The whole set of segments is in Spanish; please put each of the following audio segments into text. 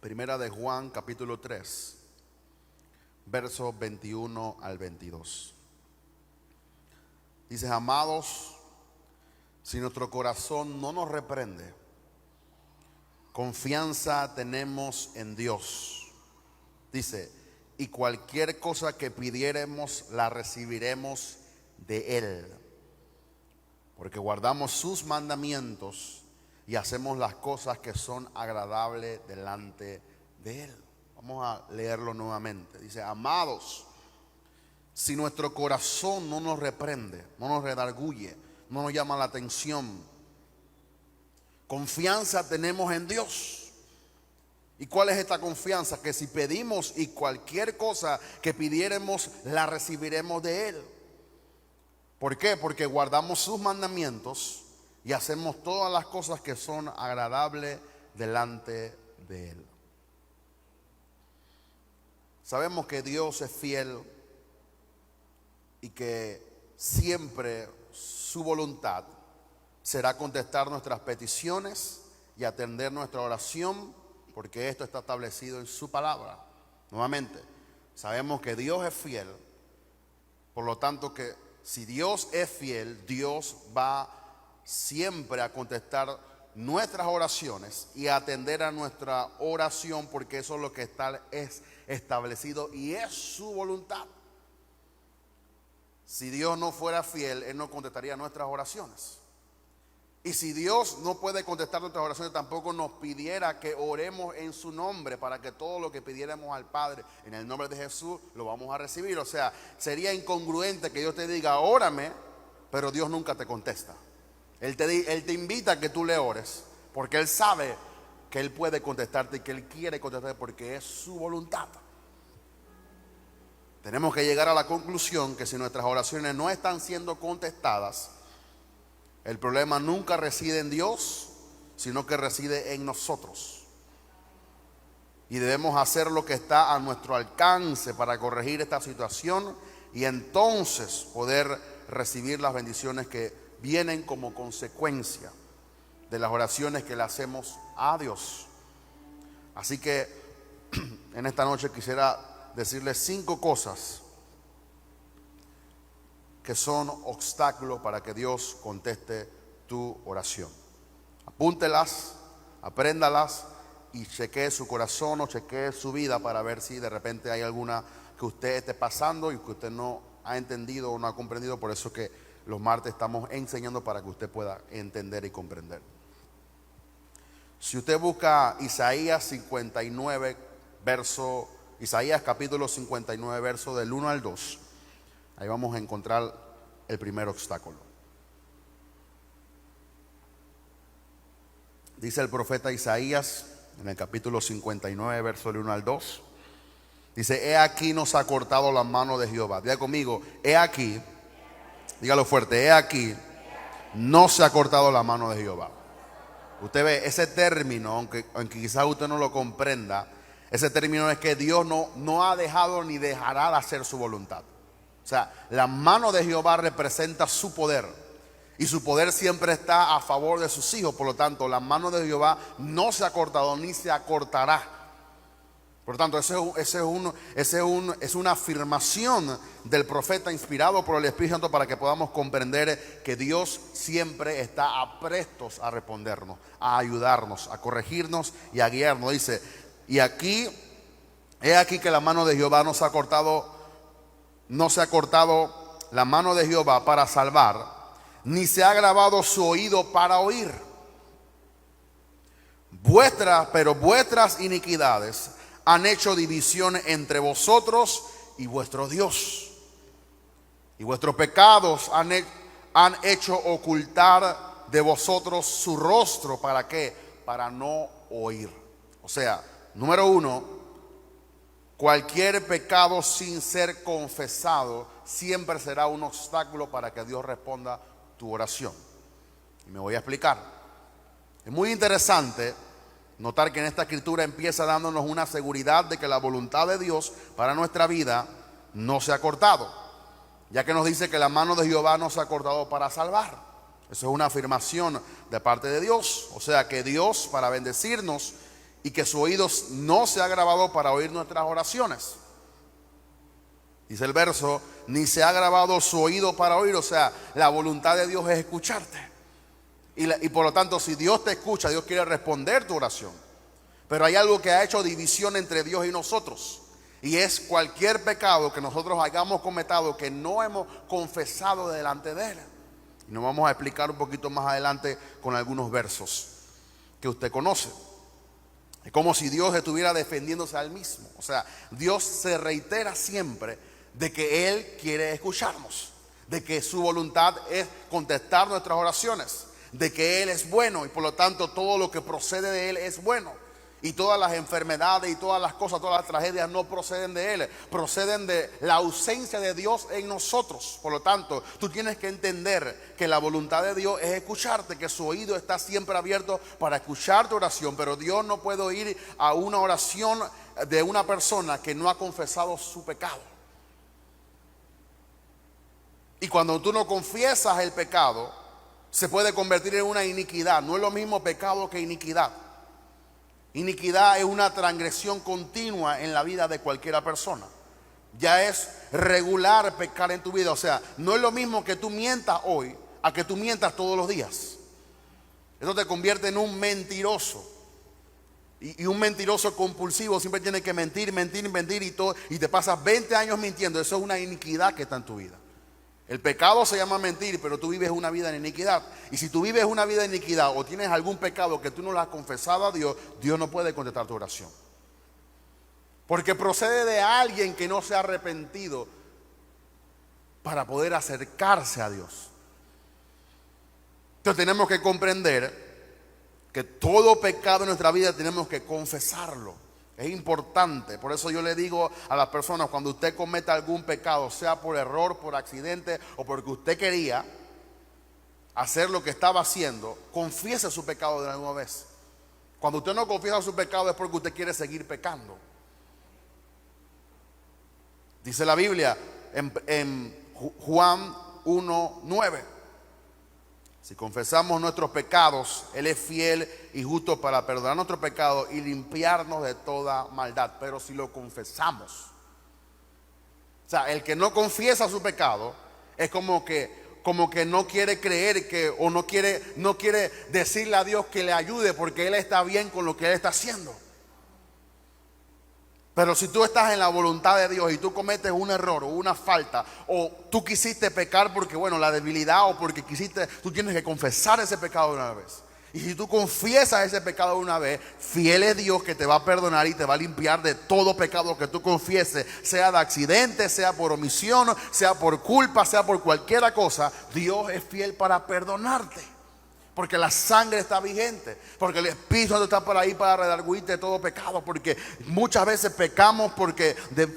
Primera de Juan, capítulo 3, versos 21 al 22. Dice: amados, si nuestro corazón no nos reprende, confianza tenemos en Dios. Dice: y cualquier cosa que pidiéremos la recibiremos de Él, porque guardamos sus mandamientos y hacemos las cosas que son agradables delante de Él. Vamos a leerlo nuevamente. Dice: amados, si nuestro corazón no nos reprende, no nos redarguye, no nos llama la atención, confianza tenemos en Dios. ¿Y cuál es esta confianza? Que si pedimos y cualquier cosa que pidiéremos la recibiremos de Él. ¿Por qué? Porque guardamos sus mandamientos y hacemos todas las cosas que son agradables delante de Él. Sabemos que Dios es fiel y que siempre su voluntad será contestar nuestras peticiones y atender nuestra oración, porque esto está establecido en su palabra. Nuevamente, sabemos que Dios es fiel, por lo tanto que si Dios es fiel, Dios va siempre a contestar nuestras oraciones y a atender a nuestra oración, porque eso es lo que es establecido y es su voluntad. Si Dios no fuera fiel, Él no contestaría nuestras oraciones. Y si Dios no puede contestar nuestras oraciones, tampoco nos pidiera que oremos en su nombre, para que todo lo que pidiéramos al Padre en el nombre de Jesús lo vamos a recibir. O sea, sería incongruente que Dios te diga órame, pero Dios nunca te contesta. Él te invita a que tú le ores, porque Él sabe que Él puede contestarte y que Él quiere contestarte, porque es su voluntad. Tenemos que llegar a la conclusión que si nuestras oraciones no están siendo contestadas, el problema nunca reside en Dios, sino que reside en nosotros. Y debemos hacer lo que está a nuestro alcance para corregir esta situación y entonces poder recibir las bendiciones que vienen como consecuencia de las oraciones que le hacemos a Dios. Así que en esta noche quisiera decirles 5 cosas que son obstáculos para que Dios conteste tu oración. Apúntelas, apréndalas y chequee su corazón o chequee su vida para ver si de repente hay alguna que usted esté pasando y que usted no ha entendido o no ha comprendido. Por eso que los martes estamos enseñando para que usted pueda entender y comprender. Si usted busca Isaías 59, Isaías capítulo 59, verso del 1 al 2, ahí vamos a encontrar el primer obstáculo. Dice el profeta Isaías en el capítulo 59, verso del 1 al 2. Dice: he aquí nos ha cortado la mano de Jehová. Diga conmigo: he aquí. Dígalo fuerte: he aquí no se ha cortado la mano de Jehová. Usted ve ese término, aunque quizás usted no lo comprenda, ese término es que Dios no ha dejado ni dejará de hacer su voluntad. O sea, la mano de Jehová representa su poder, y su poder siempre está a favor de sus hijos. Por lo tanto, la mano de Jehová no se ha cortado ni se acortará. Por lo tanto, es una afirmación del profeta inspirado por el Espíritu Santo, para que podamos comprender que Dios siempre está aprestos a respondernos, a ayudarnos, a corregirnos y a guiarnos. Dice: y aquí, he aquí que la mano de Jehová no se ha cortado la mano de Jehová para salvar, ni se ha agravado su oído para oír. Pero vuestras iniquidades han hecho división entre vosotros y vuestro Dios, y vuestros pecados han hecho ocultar de vosotros su rostro. ¿Para qué? Para no oír. O sea, número 1, cualquier pecado sin ser confesado siempre será un obstáculo para que Dios responda tu oración. Y me voy a explicar. Es muy interesante notar que en esta escritura empieza dándonos una seguridad de que la voluntad de Dios para nuestra vida no se ha cortado, ya que nos dice que la mano de Jehová no se ha cortado para salvar. Eso es una afirmación de parte de Dios. O sea que Dios, para bendecirnos y que su oído no se ha grabado para oír nuestras oraciones. Dice el verso, ni se ha grabado su oído para oír. O sea, la voluntad de Dios es escucharte. Y por lo tanto, si Dios te escucha, Dios quiere responder tu oración. Pero hay algo que ha hecho división entre Dios y nosotros. Y es cualquier pecado que nosotros hayamos cometido que no hemos confesado delante de Él. Y nos vamos a explicar un poquito más adelante con algunos versos que usted conoce. Es como si Dios estuviera defendiéndose a Él mismo. O sea, Dios se reitera siempre de que Él quiere escucharnos, de que su voluntad es contestar nuestras oraciones, de que Él es bueno y por lo tanto todo lo que procede de Él es bueno. Y todas las enfermedades y todas las cosas, todas las tragedias no proceden de Él, proceden de la ausencia de Dios en nosotros. Por lo tanto, tú tienes que entender que la voluntad de Dios es escucharte, que su oído está siempre abierto para escuchar tu oración. Pero Dios no puede oír a una oración de una persona que no ha confesado su pecado. Y cuando tú no confiesas el pecado, se puede convertir en una iniquidad. No es lo mismo pecado que iniquidad. Iniquidad es una transgresión continua en la vida de cualquiera persona. Ya es regular pecar en tu vida. O sea, no es lo mismo que tú mientas hoy a que tú mientas todos los días. Eso te convierte en un mentiroso. Y un mentiroso compulsivo siempre tiene que mentir, mentir, mentir y todo. Y te pasas 20 años mintiendo. Eso es una iniquidad que está en tu vida. El pecado se llama mentir, pero tú vives una vida en iniquidad. Y si tú vives una vida en iniquidad o tienes algún pecado que tú no lo has confesado a Dios, Dios no puede contestar tu oración. Porque procede de alguien que no se ha arrepentido para poder acercarse a Dios. Entonces tenemos que comprender que todo pecado en nuestra vida tenemos que confesarlo. Es importante, por eso yo le digo a las personas, cuando usted cometa algún pecado, sea por error, por accidente o porque usted quería hacer lo que estaba haciendo, confiese su pecado de alguna vez. Cuando usted no confiesa su pecado es porque usted quiere seguir pecando. Dice la Biblia en Juan 1:9. Si confesamos nuestros pecados, Él es fiel y justo para perdonar nuestros pecados y limpiarnos de toda maldad. Pero si lo confesamos, o sea, el que no confiesa su pecado es como que no quiere creer o no quiere decirle a Dios que le ayude porque Él está bien con lo que Él está haciendo. Pero si tú estás en la voluntad de Dios y tú cometes un error o una falta, o tú quisiste pecar porque, bueno, la debilidad o porque tú tienes que confesar ese pecado de una vez. Y si tú confiesas ese pecado de una vez, fiel es Dios que te va a perdonar y te va a limpiar de todo pecado que tú confieses, sea de accidente, sea por omisión, sea por culpa, sea por cualquier cosa. Dios es fiel para perdonarte. Porque la sangre está vigente, porque el Espíritu Santo está por ahí para redarguirte de todo pecado, porque muchas veces pecamos porque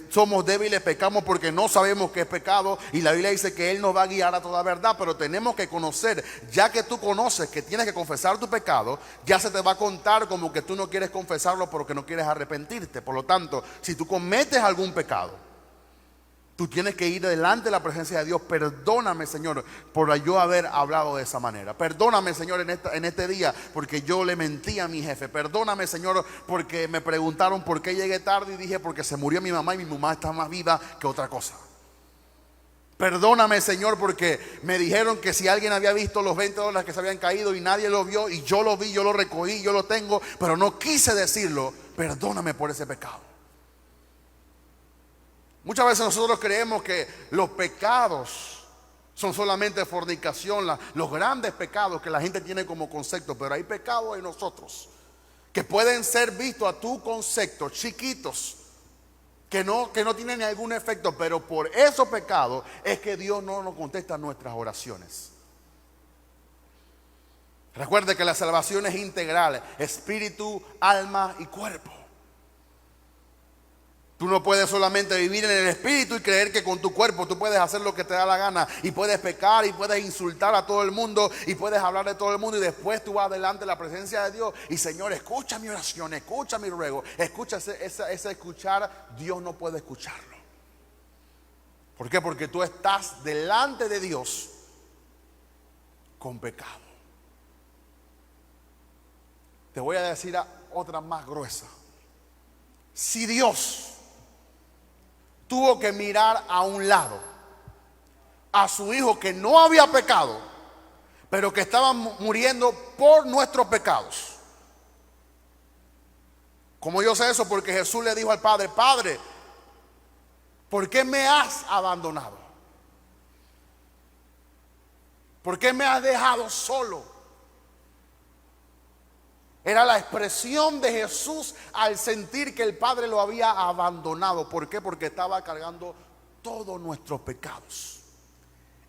somos débiles, pecamos porque no sabemos qué es pecado, y la Biblia dice que Él nos va a guiar a toda verdad. Pero tenemos que conocer, ya que tú conoces que tienes que confesar tu pecado, ya se te va a contar como que tú no quieres confesarlo porque no quieres arrepentirte. Por lo tanto, si tú cometes algún pecado, tú tienes que ir delante de la presencia de Dios. Perdóname, Señor, por yo haber hablado de esa manera. Perdóname, Señor, en este día porque yo le mentí a mi jefe. Perdóname, Señor, porque me preguntaron por qué llegué tarde y dije porque se murió mi mamá y mi mamá está más viva que otra cosa. Perdóname, Señor, porque me dijeron que si alguien había visto los $20 que se habían caído y nadie lo vio, y yo lo vi, yo lo recogí, yo lo tengo, pero no quise decirlo. Perdóname por ese pecado. Muchas veces nosotros creemos que los pecados son solamente fornicación, los grandes pecados que la gente tiene como concepto, pero hay pecados en nosotros que pueden ser vistos a tu concepto, chiquitos, que no tienen ningún efecto, pero por esos pecados es que Dios no nos contesta nuestras oraciones. Recuerde que la salvación es integral, espíritu, alma y cuerpo. Tú no puedes solamente vivir en el espíritu y creer que con tu cuerpo tú puedes hacer lo que te da la gana, y puedes pecar y puedes insultar a todo el mundo y puedes hablar de todo el mundo, y después tú vas delante de la presencia de Dios y Señor, escucha mi oración, escucha mi ruego, escucha ese escuchar. Dios no puede escucharlo. ¿Por qué? Porque tú estás delante de Dios con pecado. Te voy a decir otra más gruesa. Si Dios tuvo que mirar a un lado a su hijo que no había pecado, pero que estaba muriendo por nuestros pecados. ¿Cómo yo sé eso? Porque Jesús le dijo al Padre: Padre, ¿por qué me has abandonado? ¿Por qué me has dejado solo? Era la expresión de Jesús al sentir que el Padre lo había abandonado. ¿Por qué? Porque estaba cargando todos nuestros pecados.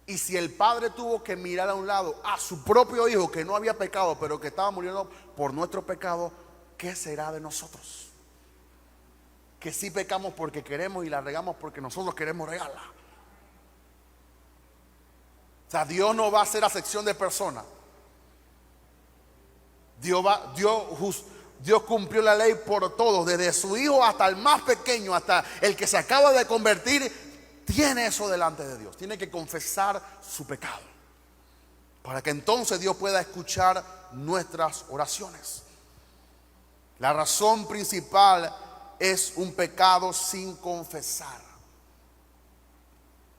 Y si el Padre tuvo que mirar a un lado a su propio hijo que no había pecado, pero que estaba muriendo por nuestro pecado, ¿qué será de nosotros? Que sí pecamos porque queremos y la regamos porque nosotros queremos regarla. O sea, Dios no va a hacer acepción de personas. Dios cumplió la ley por todos, desde su hijo hasta el más pequeño, hasta el que se acaba de convertir. Tiene eso delante de Dios. Tiene que confesar su pecado, para que entonces Dios pueda escuchar nuestras oraciones. La razón principal es un pecado sin confesar.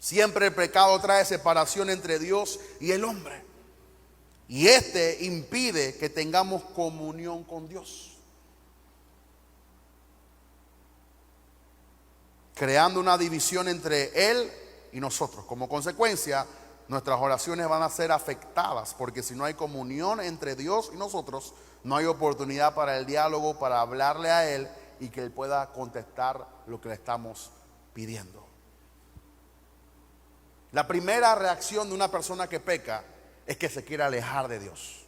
Siempre el pecado trae separación entre Dios y el hombre, y este impide que tengamos comunión con Dios, creando una división entre Él y nosotros. Como consecuencia, nuestras oraciones van a ser afectadas, porque si no hay comunión entre Dios y nosotros, no hay oportunidad para el diálogo, para hablarle a Él y que Él pueda contestar lo que le estamos pidiendo. La primera reacción de una persona que peca es que se quiere alejar de Dios.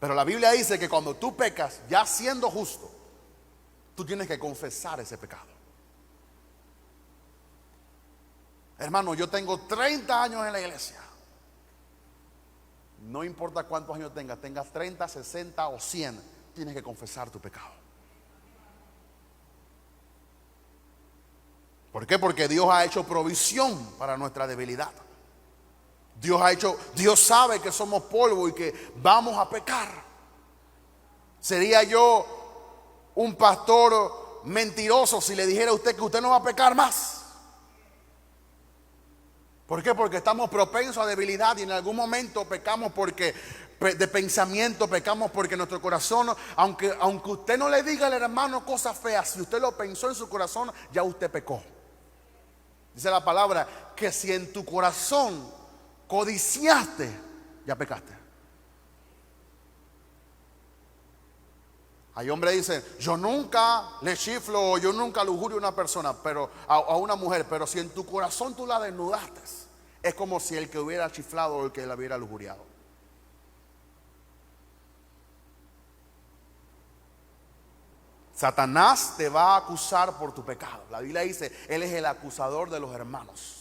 Pero la Biblia dice que cuando tú pecas, ya siendo justo, tú tienes que confesar ese pecado. Hermano, yo tengo 30 años en la iglesia. No importa cuántos años tengas 30, 60 o 100, tienes que confesar tu pecado. ¿Por qué? Porque Dios ha hecho provisión para nuestra debilidad. Dios sabe que somos polvo y que vamos a pecar. ¿Sería yo un pastor mentiroso si le dijera a usted que usted no va a pecar más? ¿Por qué? Porque estamos propensos a debilidad y en algún momento pecamos porque de pensamiento, pecamos porque nuestro corazón, aunque usted no le diga al hermano cosas feas, si usted lo pensó en su corazón, ya usted pecó. Dice la palabra que si en tu corazón codiciaste, ya pecaste. Hay hombres que dicen: yo nunca le chiflo, yo nunca lujurio a una persona, pero a una mujer, pero si en tu corazón tú la desnudaste, es como si el que hubiera chiflado o el que la hubiera lujuriado. Satanás te va a acusar por tu pecado. La Biblia dice: él es el acusador de los hermanos.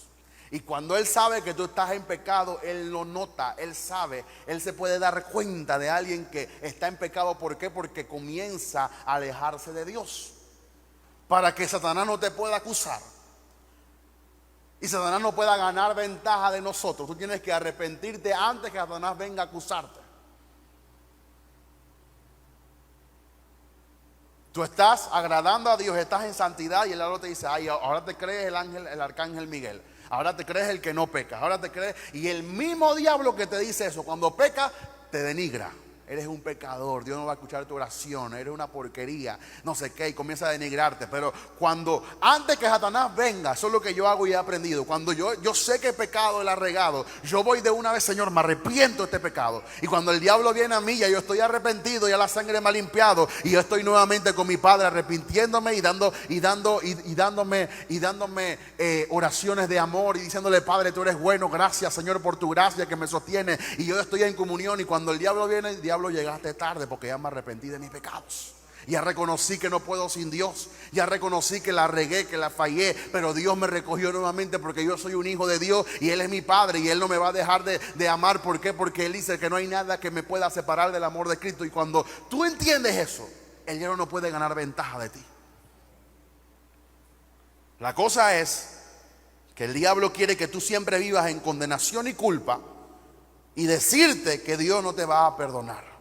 Y cuando él sabe que tú estás en pecado, él lo nota, él sabe, él se puede dar cuenta de alguien que está en pecado. ¿Por qué? Porque comienza a alejarse de Dios, para que Satanás no te pueda acusar y Satanás no pueda ganar ventaja de nosotros. Tú tienes que arrepentirte antes que Satanás venga a acusarte. Tú estás agradando a Dios, estás en santidad, y el diablo te dice: ay, ahora te crees el arcángel Miguel, ahora te crees el que no peca, ahora te crees. Y el mismo diablo que te dice eso, cuando peca, te denigra. Eres un pecador, Dios no va a escuchar tu oración, eres una porquería, no sé qué, y comienza a denigrarte. Pero antes que Satanás venga, eso es lo que yo hago y he aprendido. Cuando yo sé que pecado él ha regado, yo voy de una vez: Señor, me arrepiento de este pecado. Y cuando el diablo viene a mí, ya yo estoy arrepentido, ya la sangre me ha limpiado, y yo estoy nuevamente con mi Padre arrepintiéndome y dándome oraciones de amor y diciéndole: Padre, tú eres bueno, gracias Señor por tu gracia que me sostiene. Y yo estoy en comunión, y cuando el diablo viene, el diablo: llegaste tarde, porque ya me arrepentí de mis pecados. Ya reconocí que no puedo sin Dios. Ya reconocí que la regué, que la fallé, pero Dios me recogió nuevamente, porque yo soy un hijo de Dios y Él es mi Padre, y Él no me va a dejar de amar. ¿Por qué? Porque Él dice que no hay nada que me pueda separar del amor de Cristo. Y cuando tú entiendes eso, el diablo no puede ganar ventaja de ti. La cosa es que el diablo quiere que tú siempre vivas en condenación y culpa, y decirte que Dios no te va a perdonar.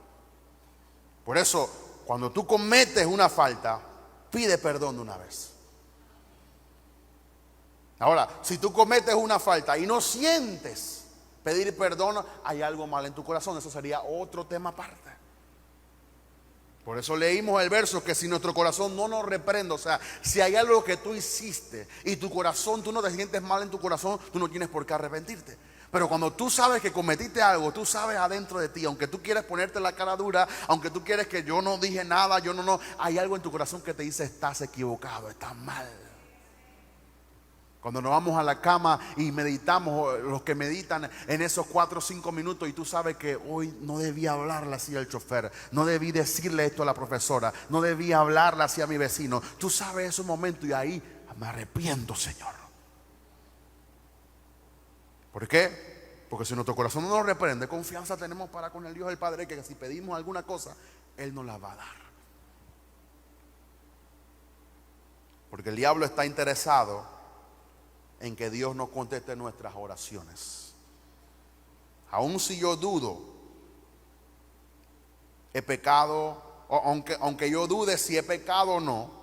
Por eso, cuando tú cometes una falta, pide perdón de una vez. Ahora, si tú cometes una falta y no sientes pedir perdón, hay algo mal en tu corazón. Eso sería otro tema aparte. Por eso leímos el verso que si nuestro corazón no nos reprende, o sea, si hay algo que tú hiciste y tu corazón, tú no te sientes mal en tu corazón, tú no tienes por qué arrepentirte. Pero cuando tú sabes que cometiste algo, tú sabes adentro de ti, aunque tú quieres ponerte la cara dura, aunque tú quieres que yo no dije nada, yo no, hay algo en tu corazón que te dice estás equivocado, estás mal. Cuando nos vamos a la cama y meditamos, los que meditan en esos 4 o 5 minutos, y tú sabes que hoy no debía hablarle así al chofer, no debí decirle esto a la profesora, no debía hablarle así a mi vecino. Tú sabes esos momentos y ahí me arrepiento, Señor. ¿Por qué? Porque si nuestro corazón no nos reprende, confianza tenemos para con el Dios del Padre, que si pedimos alguna cosa, Él nos la va a dar. Porque el diablo está interesado en que Dios no conteste nuestras oraciones. Aun si yo dudo, he pecado, o aunque yo dude si he pecado o no,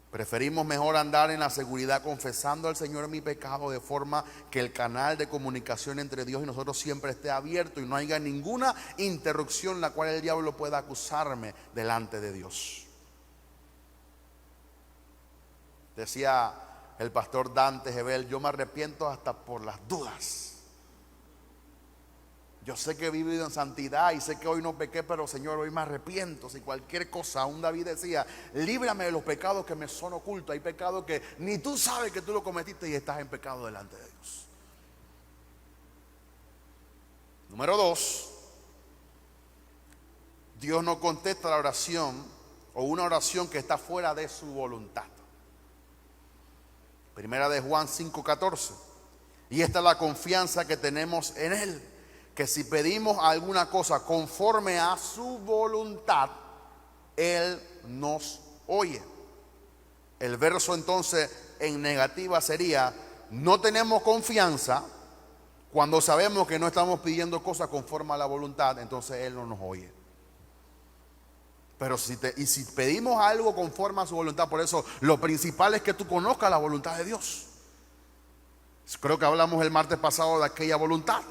preferimos mejor andar en la seguridad confesando al Señor mi pecado, de forma que el canal de comunicación entre Dios y nosotros siempre esté abierto y no haya ninguna interrupción en la cual el diablo pueda acusarme delante de Dios. Decía el pastor Dante Gebel: yo me arrepiento hasta por las dudas. Yo sé que he vivido en santidad y sé que hoy no pequé, pero Señor, hoy me arrepiento. Si cualquier cosa, aún David decía: líbrame de los pecados que me son ocultos. Hay pecados que ni tú sabes que tú lo cometiste y estás en pecado delante de Dios. Número 2, Dios no contesta la oración o una oración que está fuera de su voluntad. Primera de Juan 5:14. Y esta es la confianza que tenemos en Él, que si pedimos alguna cosa conforme a su voluntad, Él nos oye. El verso entonces en negativa sería: no tenemos confianza cuando sabemos que no estamos pidiendo cosas conforme a la voluntad, entonces Él no nos oye. Pero si pedimos algo conforme a su voluntad, por eso lo principal es que tú conozcas la voluntad de Dios. Creo que hablamos el martes pasado de aquella voluntad.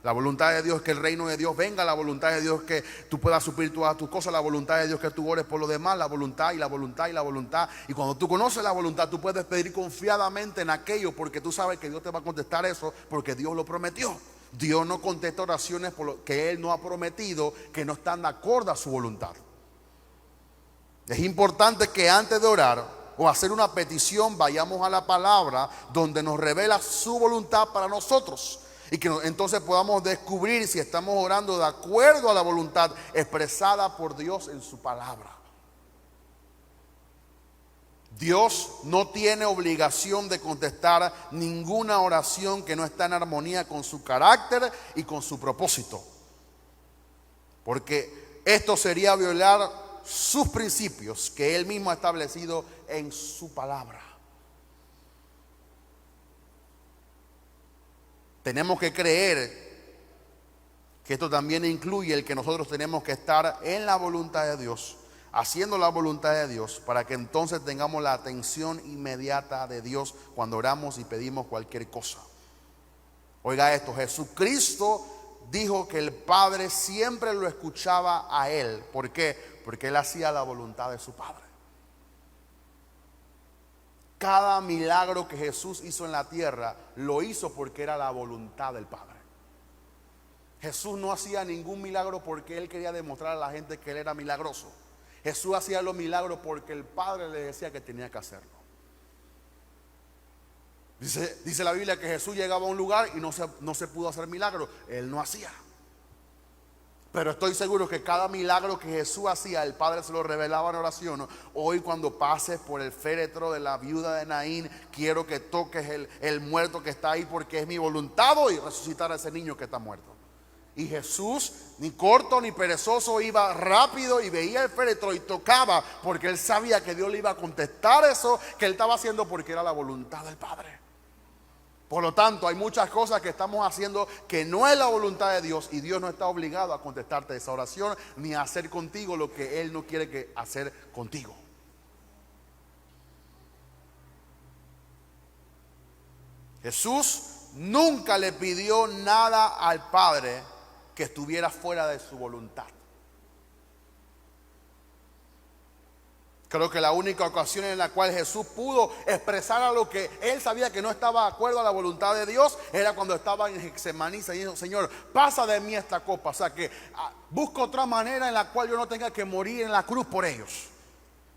La voluntad de Dios es que el reino de Dios venga, la voluntad de Dios es que tú puedas suplir todas tus cosas, la voluntad de Dios es que tú ores por lo demás, la voluntad y la voluntad y la voluntad. Y cuando tú conoces la voluntad, tú puedes pedir confiadamente en aquello, porque tú sabes que Dios te va a contestar eso, porque Dios lo prometió. Dios no contesta oraciones por lo que Él no ha prometido, que no están de acuerdo a su voluntad. Es importante que antes de orar o hacer una petición vayamos a la palabra donde nos revela su voluntad para nosotros, y que entonces podamos descubrir si estamos orando de acuerdo a la voluntad expresada por Dios en su palabra. Dios no tiene obligación de contestar ninguna oración que no está en armonía con su carácter y con su propósito, porque esto sería violar sus principios que Él mismo ha establecido en su palabra. Tenemos que creer que esto también incluye el que nosotros tenemos que estar en la voluntad de Dios, haciendo la voluntad de Dios, para que entonces tengamos la atención inmediata de Dios cuando oramos y pedimos cualquier cosa. Oiga esto: Jesucristo dijo que el Padre siempre lo escuchaba a Él. ¿Por qué? Porque Él hacía la voluntad de su Padre. Cada milagro que Jesús hizo en la tierra lo hizo porque era la voluntad del Padre. Jesús no hacía ningún milagro porque Él quería demostrar a la gente que Él era milagroso. Jesús hacía los milagros porque el Padre le decía que tenía que hacerlo. Dice la Biblia que Jesús llegaba a un lugar y no se pudo hacer milagro. Él no hacía. Pero estoy seguro que cada milagro que Jesús hacía, el Padre se lo revelaba en oración. Hoy, cuando pases por el féretro de la viuda de Naín, quiero que toques el muerto que está ahí, porque es mi voluntad hoy resucitar a ese niño que está muerto. Y Jesús, ni corto ni perezoso, iba rápido y veía el féretro y tocaba, porque Él sabía que Dios le iba a contestar eso que Él estaba haciendo, porque era la voluntad del Padre. Por lo tanto, hay muchas cosas que estamos haciendo que no es la voluntad de Dios, y Dios no está obligado a contestarte esa oración ni a hacer contigo lo que Él no quiere que hacer contigo. Jesús nunca le pidió nada al Padre que estuviera fuera de su voluntad. Creo que la única ocasión en la cual Jesús pudo expresar a lo que él sabía que no estaba de acuerdo a la voluntad de Dios era cuando estaba en Getsemaní y dijo: Señor, pasa de mí esta copa. O sea que busco otra manera en la cual yo no tenga que morir en la cruz por ellos.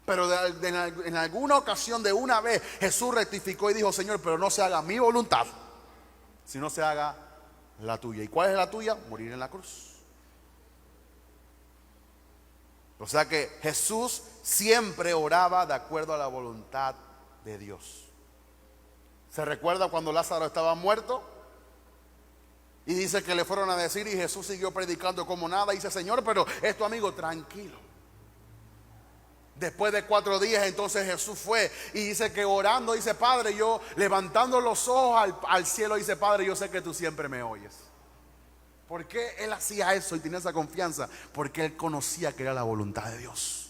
Pero en alguna ocasión, de una vez, Jesús rectificó y dijo: Señor, pero no se haga mi voluntad, sino se haga la tuya. ¿Y cuál es la tuya? Morir en la cruz. O sea que Jesús siempre oraba de acuerdo a la voluntad de Dios. ¿Se recuerda cuando Lázaro estaba muerto? Y dice que le fueron a decir, y Jesús siguió predicando como nada. Y dice: Señor, pero es tu amigo. Tranquilo. Después de 4 días, entonces Jesús fue y dice que orando, dice: Padre, yo levantando los ojos al cielo, dice: Padre, yo sé que tú siempre me oyes. ¿Por qué él hacía eso y tenía esa confianza? Porque él conocía que era la voluntad de Dios.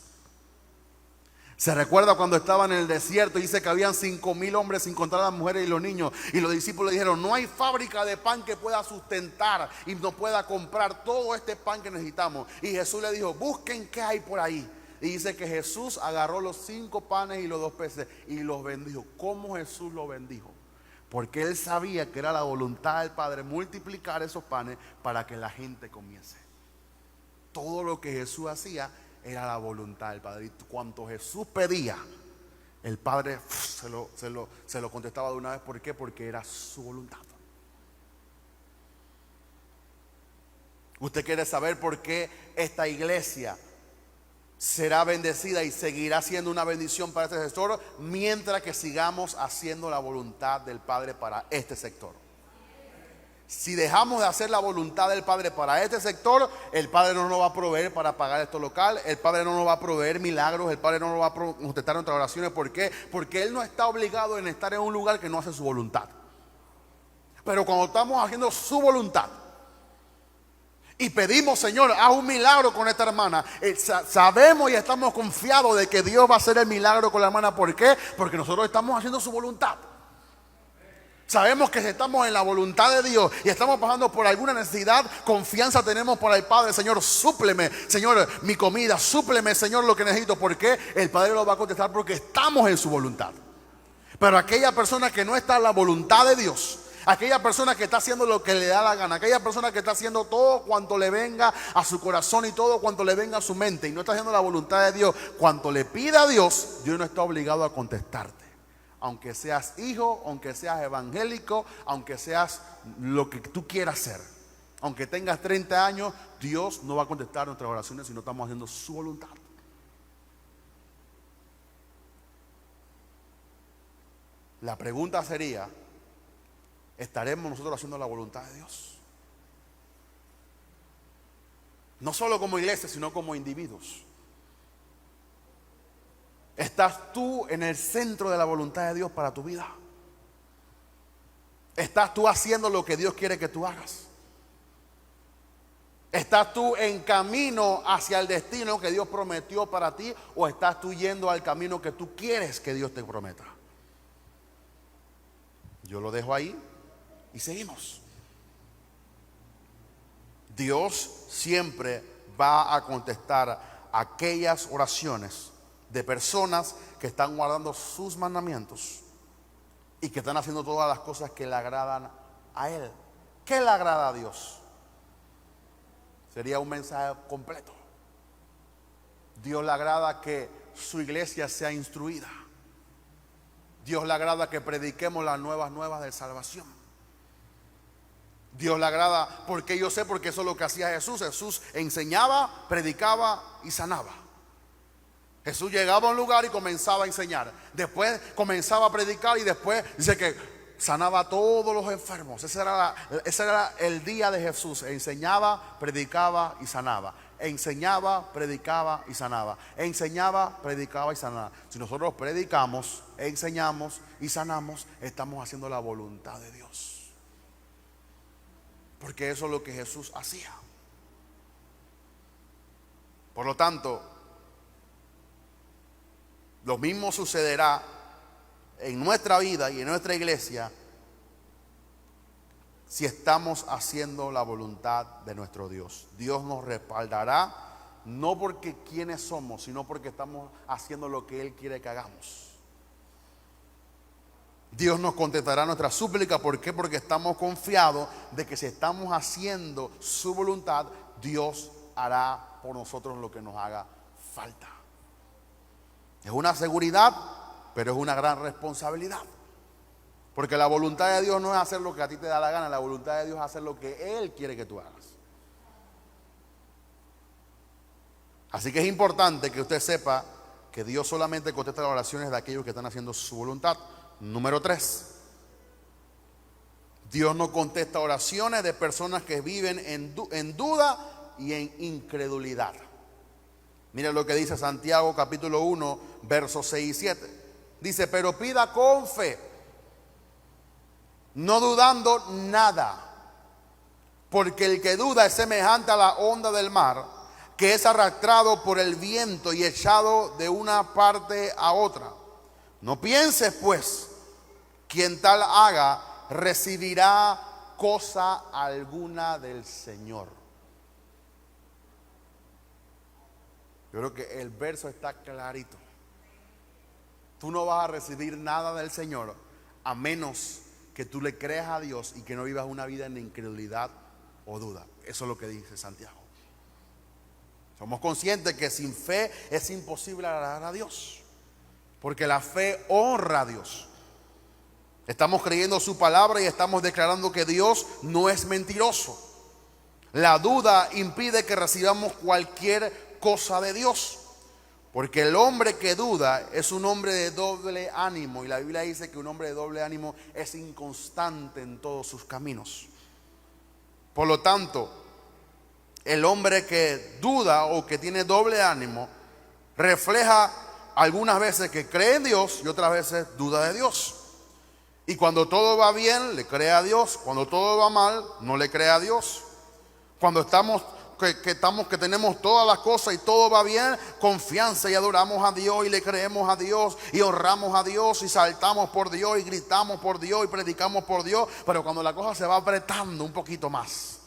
Se recuerda cuando estaba en el desierto, dice que habían 5,000 hombres sin contar a las mujeres y los niños, y los discípulos dijeron: no hay fábrica de pan que pueda sustentar y nos pueda comprar todo este pan que necesitamos. Y Jesús le dijo: busquen qué hay por ahí. Y dice que Jesús agarró los 5 panes y los 2 peces y los bendijo. ¿Cómo Jesús los bendijo? Porque él sabía que era la voluntad del Padre multiplicar esos panes para que la gente comiese. Todo lo que Jesús hacía era la voluntad del Padre. Y cuanto Jesús pedía, el Padre se lo contestaba de una vez. ¿Por qué? Porque era su voluntad. ¿Usted quiere saber por qué esta iglesia será bendecida y seguirá siendo una bendición para este sector? Mientras que sigamos haciendo la voluntad del Padre para este sector. Si dejamos de hacer la voluntad del Padre para este sector, el Padre no nos va a proveer para pagar esto local. El Padre no nos va a proveer milagros. El Padre no nos va a contestar nuestras oraciones. ¿Por qué? Porque Él no está obligado en estar en un lugar que no hace su voluntad. Pero cuando estamos haciendo su voluntad y pedimos: Señor, haz un milagro con esta hermana, sabemos y estamos confiados de que Dios va a hacer el milagro con la hermana. ¿Por qué? Porque nosotros estamos haciendo su voluntad. Sabemos que si estamos en la voluntad de Dios y estamos pasando por alguna necesidad, confianza tenemos por el Padre. Señor, súpleme, Señor, mi comida, súpleme, Señor, lo que necesito. ¿Por qué? El Padre lo va a contestar porque estamos en su voluntad. Pero aquella persona que no está en la voluntad de Dios, aquella persona que está haciendo lo que le da la gana, aquella persona que está haciendo todo cuanto le venga a su corazón y todo cuanto le venga a su mente, y no está haciendo la voluntad de Dios, cuanto le pida a Dios, Dios no está obligado a contestarte. Aunque seas hijo, aunque seas evangélico, aunque seas lo que tú quieras ser, aunque tengas 30 años, Dios no va a contestar nuestras oraciones si no estamos haciendo su voluntad. La pregunta sería: ¿estaremos nosotros haciendo la voluntad de Dios? No solo como iglesia, sino como individuos. ¿Estás tú en el centro de la voluntad de Dios para tu vida? ¿Estás tú haciendo lo que Dios quiere que tú hagas? ¿Estás tú en camino hacia el destino que Dios prometió para ti, o estás tú yendo al camino que tú quieres que Dios te prometa? Yo lo dejo ahí y seguimos. Dios siempre va a contestar aquellas oraciones de personas que están guardando sus mandamientos y que están haciendo todas las cosas que le agradan a Él. ¿Qué le agrada a Dios? Sería un mensaje completo. Dios le agrada que su iglesia sea instruida. Dios le agrada que prediquemos las nuevas de salvación. Dios le agrada, porque yo sé, porque eso es lo que hacía Jesús. Jesús enseñaba, predicaba y sanaba. Jesús llegaba a un lugar y comenzaba a enseñar. Después comenzaba a predicar y después dice que sanaba a todos los enfermos. Ese era el día de Jesús. Enseñaba, predicaba y sanaba. enseñaba, predicaba y sanaba. Enseñaba, predicaba y sanaba. Si nosotros predicamos, enseñamos y sanamos, estamos haciendo la voluntad de Dios. Porque eso es lo que Jesús hacía. Por lo tanto, lo mismo sucederá en nuestra vida y en nuestra iglesia si estamos haciendo la voluntad de nuestro Dios. Dios nos respaldará, no porque quienes somos, sino porque estamos haciendo lo que Él quiere que hagamos. Dios nos contestará nuestra súplica. ¿Por qué? Porque estamos confiados de que si estamos haciendo su voluntad, Dios hará por nosotros lo que nos haga falta. Es una seguridad, pero es una gran responsabilidad. Porque la voluntad de Dios no es hacer lo que a ti te da la gana. La voluntad de Dios es hacer lo que Él quiere que tú hagas. Así que es importante que usted sepa que Dios solamente contesta las oraciones de aquellos que están haciendo su voluntad. Número 3. Dios no contesta oraciones de personas que viven en duda y en incredulidad. Mira lo que dice Santiago capítulo 1, versos 6 y 7. Dice, pero pida con fe, no dudando nada, porque el que duda es semejante a la onda del mar, que es arrastrado por el viento y echado de una parte a otra. No pienses pues, quien tal haga recibirá cosa alguna del Señor. Yo creo que el verso está clarito. Tú no vas a recibir nada del Señor a menos que tú le creas a Dios y que no vivas una vida en incredulidad o duda. Eso es lo que dice Santiago. Somos conscientes que sin fe es imposible agradar a Dios, porque la fe honra a Dios. Estamos creyendo su palabra y estamos declarando que Dios no es mentiroso. La duda impide que recibamos cualquier cosa de Dios, porque el hombre que duda es un hombre de doble ánimo, y la Biblia dice que un hombre de doble ánimo es inconstante en todos sus caminos. Por lo tanto, el hombre que duda o que tiene doble ánimo refleja algunas veces que cree en Dios y otras veces duda de Dios. Y cuando todo va bien, le cree a Dios. Cuando todo va mal, no le cree a Dios. Cuando que tenemos todas las cosas y todo va bien, confianza y adoramos a Dios y le creemos a Dios y honramos a Dios y saltamos por Dios y gritamos por Dios y predicamos por Dios. Pero cuando la cosa se va apretando un poquito más,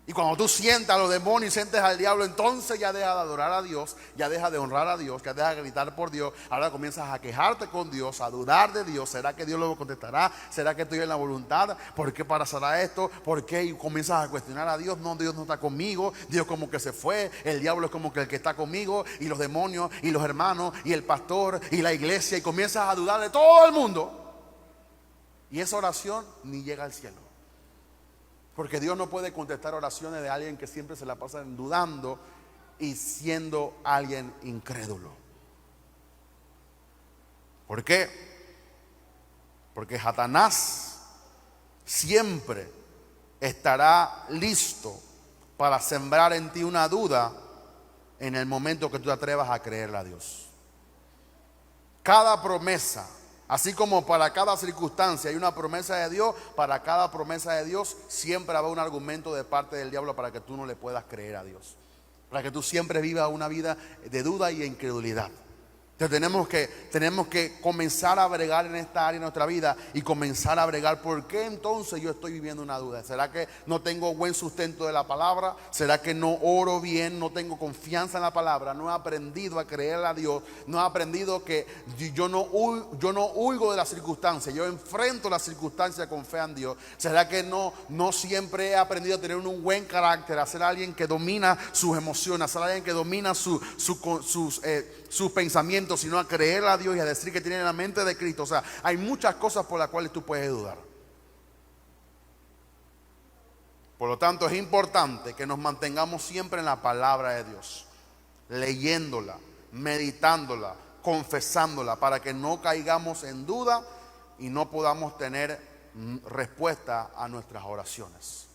y cuando tú sientas a los demonios y sientes al diablo, entonces ya deja de adorar a Dios, ya deja de honrar a Dios, ya deja de gritar por Dios. Ahora comienzas a quejarte con Dios, a dudar de Dios. ¿Será que Dios lo contestará? ¿Será que estoy en la voluntad? ¿Por qué pasará esto? ¿Por qué? Y comienzas a cuestionar a Dios. No, Dios no está conmigo. Dios como que se fue. El diablo es como que el que está conmigo, y los demonios y los hermanos y el pastor y la iglesia. Y comienzas a dudar de todo el mundo. Y esa oración ni llega al cielo. Porque Dios no puede contestar oraciones de alguien que siempre se la pasa dudando y siendo alguien incrédulo. ¿Por qué? Porque Satanás siempre estará listo para sembrar en ti una duda en el momento que tú te atrevas a creerle a Dios. Cada promesa, así como para cada circunstancia hay una promesa de Dios, para cada promesa de Dios siempre habrá un argumento de parte del diablo para que tú no le puedas creer a Dios, para que tú siempre vivas una vida de duda y de incredulidad. Entonces tenemos que comenzar a bregar en esta área de nuestra vida y comenzar a bregar. ¿Por qué entonces yo estoy viviendo una duda? ¿Será que no tengo buen sustento de la palabra? ¿Será que no oro bien? ¿No tengo confianza en la palabra? ¿No he aprendido a creer a Dios? ¿No he aprendido que yo no huigo de las circunstancias? Yo enfrento las circunstancias con fe en Dios. ¿Será que no siempre he aprendido a tener un buen carácter, a ser alguien que domina sus emociones, a ser alguien que domina sus pensamientos, sino a creer a Dios y a decir que tiene la mente de Cristo? O sea, hay muchas cosas por las cuales tú puedes dudar. Por lo tanto, es importante que nos mantengamos siempre en la palabra de Dios, leyéndola, meditándola, confesándola, para que no caigamos en duda y no podamos tener respuesta a nuestras oraciones.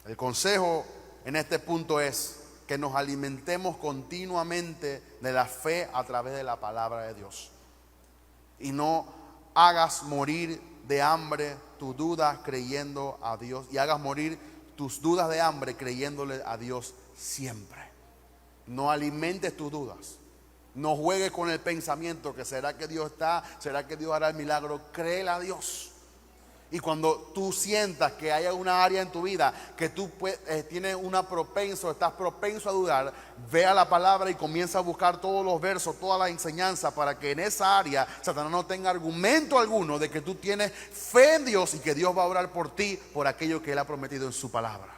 El consejo en este punto es que nos alimentemos continuamente de la fe a través de la palabra de Dios. Y no hagas morir de hambre tus dudas creyendo a Dios. Y hagas morir tus dudas de hambre creyéndole a Dios siempre. No alimentes tus dudas. No juegues con el pensamiento que será que Dios está, será que Dios hará el milagro. Créele a Dios. Y cuando tú sientas que hay una área en tu vida que tú tienes estás propenso a dudar, ve a la palabra y comienza a buscar todos los versos, toda la enseñanza, para que en esa área Satanás no tenga argumento alguno de que tú tienes fe en Dios y que Dios va a orar por ti, por aquello que Él ha prometido en su palabra.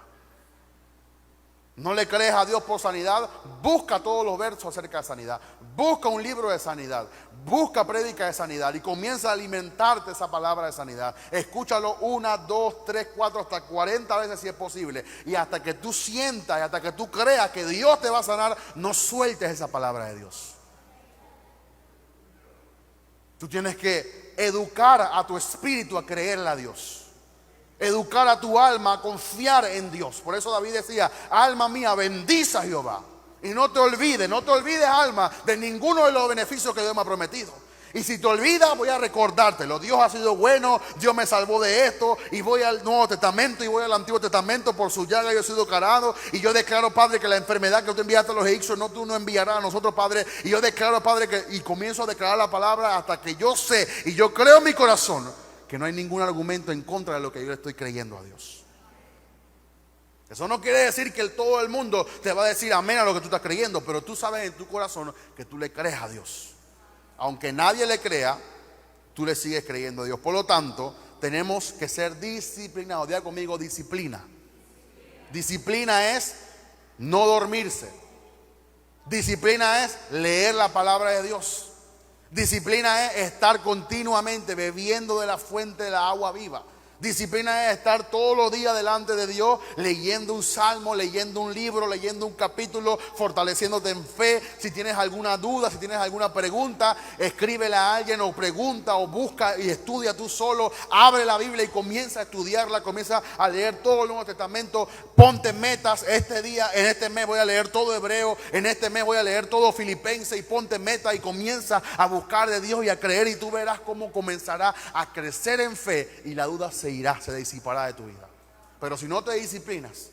No le crees a Dios por sanidad, busca todos los versos acerca de sanidad, busca un libro de sanidad, busca prédica de sanidad y comienza a alimentarte esa palabra de sanidad. Escúchalo 1, 2, 3, 4, hasta 40 veces si es posible. Y hasta que tú sientas y hasta que tú creas que Dios te va a sanar, no sueltes esa palabra de Dios. Tú tienes que educar a tu espíritu a creerle a Dios. Educar a tu alma a confiar en Dios. Por eso David decía: alma mía, bendice a Jehová. Y no te olvides, alma, de ninguno de los beneficios que Dios me ha prometido. Y si te olvidas, voy a recordártelo. Dios ha sido bueno, Dios me salvó de esto. Y voy al Nuevo Testamento y voy al Antiguo Testamento. Por su llaga yo he sido curado. Y yo declaro, Padre, que la enfermedad que tú enviaste a los egipcios, no, tú no enviarás a nosotros, Padre. Y yo declaro, Padre, y comienzo a declarar la palabra hasta que yo sé y yo creo en mi corazón que no hay ningún argumento en contra de lo que yo le estoy creyendo a Dios. Eso no quiere decir que todo el mundo te va a decir amén a lo que tú estás creyendo, pero tú sabes en tu corazón que tú le crees a Dios. Aunque nadie le crea, tú le sigues creyendo a Dios. Por lo tanto, tenemos que ser disciplinados. Diga conmigo: disciplina. Disciplina es no dormirse. Disciplina es leer la palabra de Dios. Disciplina es estar continuamente bebiendo de la fuente de la agua viva. Disciplina es estar todos los días delante de Dios, leyendo un salmo, leyendo un libro, leyendo un capítulo, fortaleciéndote en fe. Si tienes alguna duda, si tienes alguna pregunta, escríbele a alguien o pregunta o busca y estudia tú solo. Abre la Biblia y comienza a estudiarla, comienza a leer todo el Nuevo Testamento. Ponte metas: este día, en este mes voy a leer todo Hebreo, en este mes voy a leer todo Filipenses, y ponte meta y comienza a buscar de Dios y a creer, y tú verás cómo comenzará a crecer en fe y la duda se disipará de tu vida. Pero si no te disciplinas,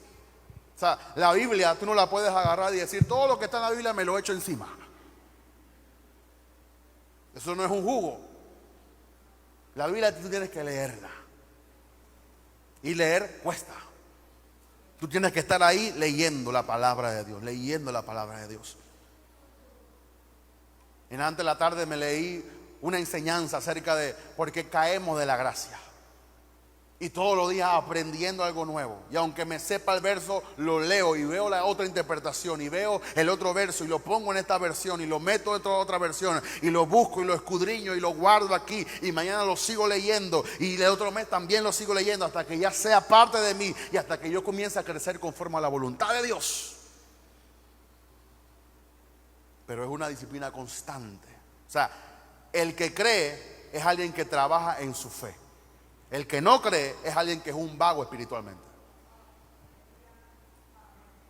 o sea, la Biblia tú no la puedes agarrar y decir: todo lo que está en la Biblia me lo echo encima. Eso no es un jugo. La Biblia tú tienes que leerla, y leer cuesta. Tú tienes que estar ahí leyendo la palabra de Dios, leyendo la palabra de Dios. En antes de la tarde me leí una enseñanza acerca de por qué caemos de la gracia. Y todos los días aprendiendo algo nuevo. Y aunque me sepa el verso, lo leo y veo la otra interpretación, y veo el otro verso y lo pongo en esta versión y lo meto dentro de otra versión y lo busco y lo escudriño y lo guardo aquí, y mañana lo sigo leyendo y el otro mes también lo sigo leyendo hasta que ya sea parte de mí y hasta que yo comience a crecer conforme a la voluntad de Dios. Pero es una disciplina constante. O sea, el que cree es alguien que trabaja en su fe. El que no cree es alguien que es un vago espiritualmente.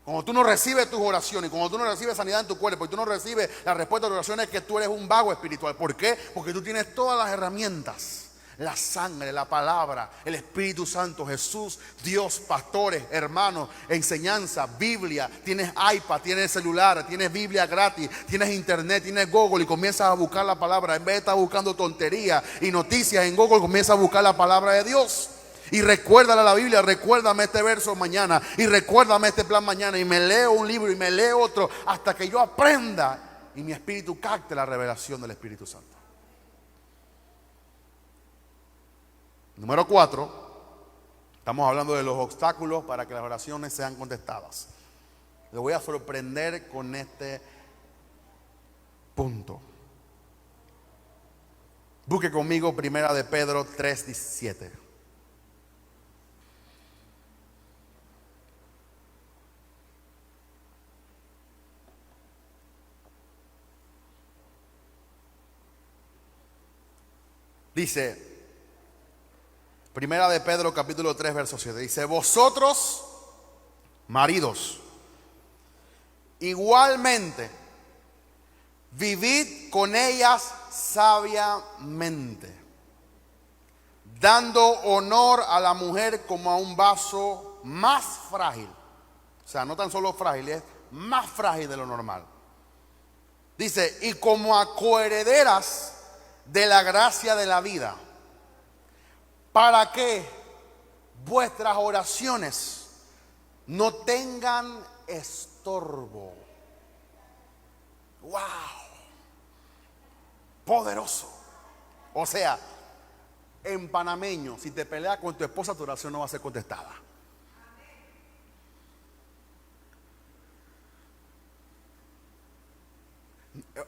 Cuando tú no recibes tus oraciones, cuando tú no recibes sanidad en tu cuerpo y tú no recibes la respuesta a tus oraciones, es que tú eres un vago espiritual. ¿Por qué? Porque tú tienes todas las herramientas: la sangre, la palabra, el Espíritu Santo, Jesús, Dios, pastores, hermanos, enseñanza, Biblia. Tienes iPad, tienes celular, tienes Biblia gratis, tienes internet, tienes Google, y comienzas a buscar la palabra. En vez de estar buscando tonterías y noticias en Google, comienzas a buscar la palabra de Dios. Y recuérdale a la Biblia: recuérdame este verso mañana, y recuérdame este plan mañana. Y me leo un libro y me leo otro hasta que yo aprenda y mi espíritu capte la revelación del Espíritu Santo. Número 4, estamos hablando de los obstáculos para que las oraciones sean contestadas. Le voy a sorprender con este punto. Busque conmigo 1 de Pedro 3:17. Dice, 1 de Pedro capítulo 3 verso 7, dice: vosotros, maridos, Igualmente, vivid con ellas sabiamente, dando honor a la mujer como a un vaso más frágil. O sea, no tan solo frágil, es más frágil de lo normal. Dice, y como a coherederas de la gracia de la vida, para que vuestras oraciones no tengan estorbo. ¡Wow! Poderoso. O sea, en panameño, si te peleas con tu esposa, tu oración no va a ser contestada.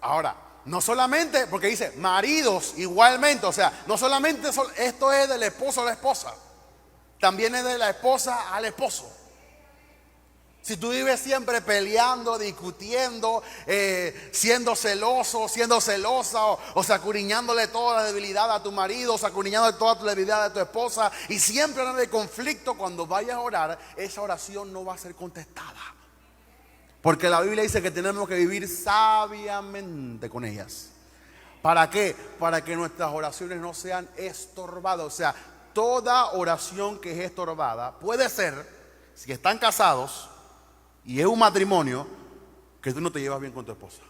Ahora, no solamente, porque dice maridos igualmente, o sea, no solamente esto es del esposo a la esposa, también es de la esposa al esposo. Si tú vives siempre peleando, discutiendo, siendo celoso, siendo celosa, o sacuriñándole toda la debilidad a tu marido, o sacuriñándole toda la debilidad a tu esposa, y siempre hablan de conflicto, cuando vayas a orar, esa oración no va a ser contestada. Porque la Biblia dice que tenemos que vivir sabiamente con ellas. ¿Para qué? Para que nuestras oraciones no sean estorbadas. O sea, toda oración que es estorbada puede ser, si están casados y es un matrimonio, que tú no te llevas bien con tu esposa.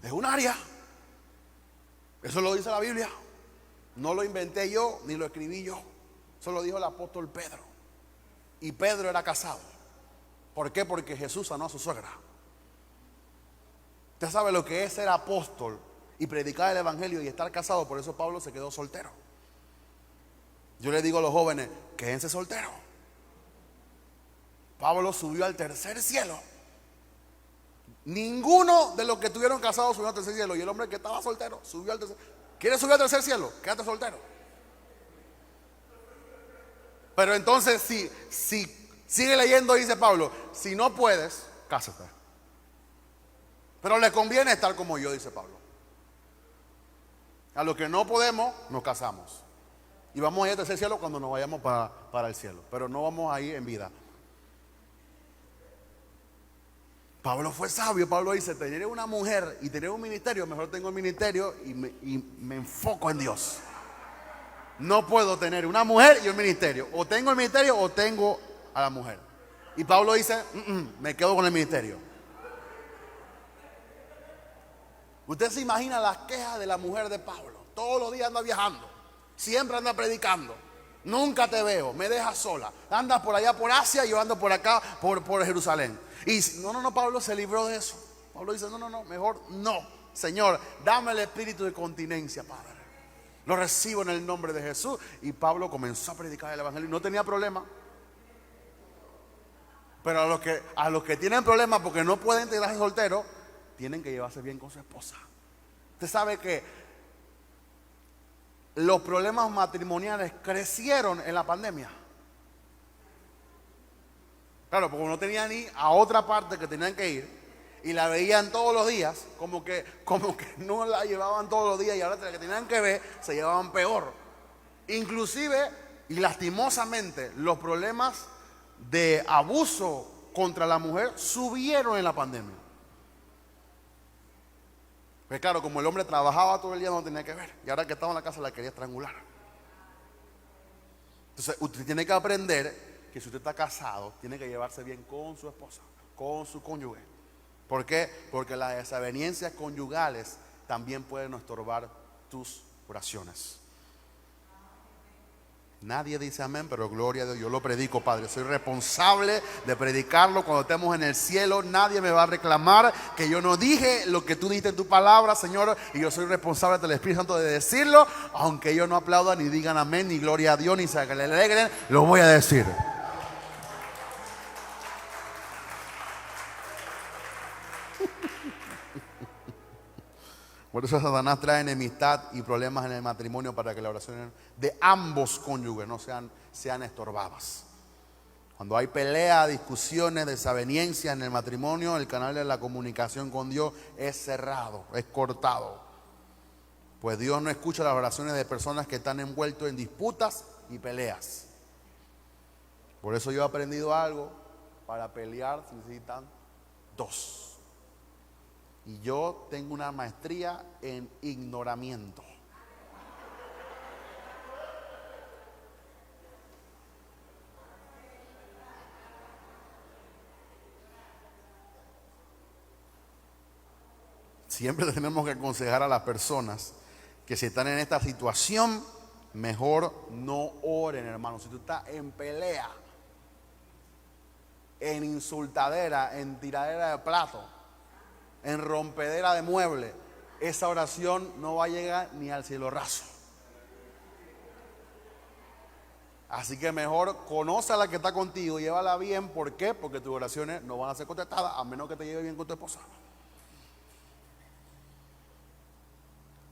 Es un área. Eso lo dice la Biblia. No lo inventé yo, ni lo escribí yo. Eso lo dijo el apóstol Pedro. Y Pedro era casado. ¿Por qué? Porque Jesús sanó a su suegra. Usted sabe lo que es ser apóstol y predicar el evangelio y estar casado. Por eso Pablo se quedó soltero. Yo le digo a los jóvenes, quédense solteros. Pablo subió al tercer cielo. Ninguno de los que estuvieron casados subió al tercer cielo. Y el hombre que estaba soltero subió al tercer cielo. ¿Quieres subir al tercer cielo? Quédate soltero. Pero entonces si sigue leyendo, dice Pablo, si no puedes, cásate. Pero le conviene estar como yo, dice Pablo. A los que no podemos, nos casamos. Y vamos a ir al tercer cielo cuando nos vayamos para el cielo. Pero no vamos a ir en vida. Pablo fue sabio. Pablo dice, tener una mujer y tener un ministerio, mejor tengo el ministerio y me enfoco en Dios. No puedo tener una mujer y un ministerio. O tengo el ministerio o tengo a la mujer. Y Pablo dice, me quedo con el ministerio. Usted se imagina las quejas de la mujer de Pablo. Todos los días anda viajando. Siempre anda predicando. Nunca te veo, me dejas sola. Andas por allá por Asia y yo ando por acá por Jerusalén. Y no, Pablo se libró de eso. Pablo dice, no, mejor no. Señor, dame el espíritu de continencia, Padre. Lo recibo en el nombre de Jesús. Y Pablo comenzó a predicar el evangelio y no tenía problema. Pero a los que tienen problemas porque no pueden quedarse solteros, tienen que llevarse bien con su esposa. Usted sabe que los problemas matrimoniales crecieron en la pandemia. Claro, porque no tenían ni a otra parte que tenían que ir. Y la veían todos los días, como que no la llevaban todos los días, y ahora que tenían que ver, se llevaban peor. Inclusive, y lastimosamente, los problemas de abuso contra la mujer subieron en la pandemia. Pues claro, como el hombre trabajaba todo el día, no tenía que ver. Y ahora que estaba en la casa, la quería estrangular. Entonces, usted tiene que aprender que si usted está casado, tiene que llevarse bien con su esposa, con su cónyuge. ¿Por qué? Porque las desavenencias conyugales también pueden estorbar tus oraciones. Nadie dice amén, pero gloria a Dios, yo lo predico, Padre. Soy responsable de predicarlo. Cuando estemos en el cielo, nadie me va a reclamar que yo no dije lo que tú dijiste en tu palabra, Señor. Y yo soy responsable del Espíritu Santo de decirlo. Aunque ellos no aplaudan, ni digan amén, ni gloria a Dios, ni se alegren, lo voy a decir. Por eso Satanás trae enemistad y problemas en el matrimonio, para que las oraciones de ambos cónyuges no sean estorbadas. Cuando hay pelea, discusiones, desavenencias en el matrimonio, el canal de la comunicación con Dios es cerrado, es cortado. Pues Dios no escucha las oraciones de personas que están envueltos en disputas y peleas. Por eso yo he aprendido algo. Para pelear se necesitan dos. Y yo tengo una maestría en ignoramiento. Siempre tenemos que aconsejar a las personas que si están en esta situación, mejor no oren, hermano. Si tú estás en pelea, en insultadera, en tiradera de plato, en rompedera de muebles, esa oración no va a llegar ni al cielo raso. Así que mejor conoce a la que está contigo, llévala bien. ¿Por qué? Porque tus oraciones no van a ser contestadas a menos que te lleve bien con tu esposa.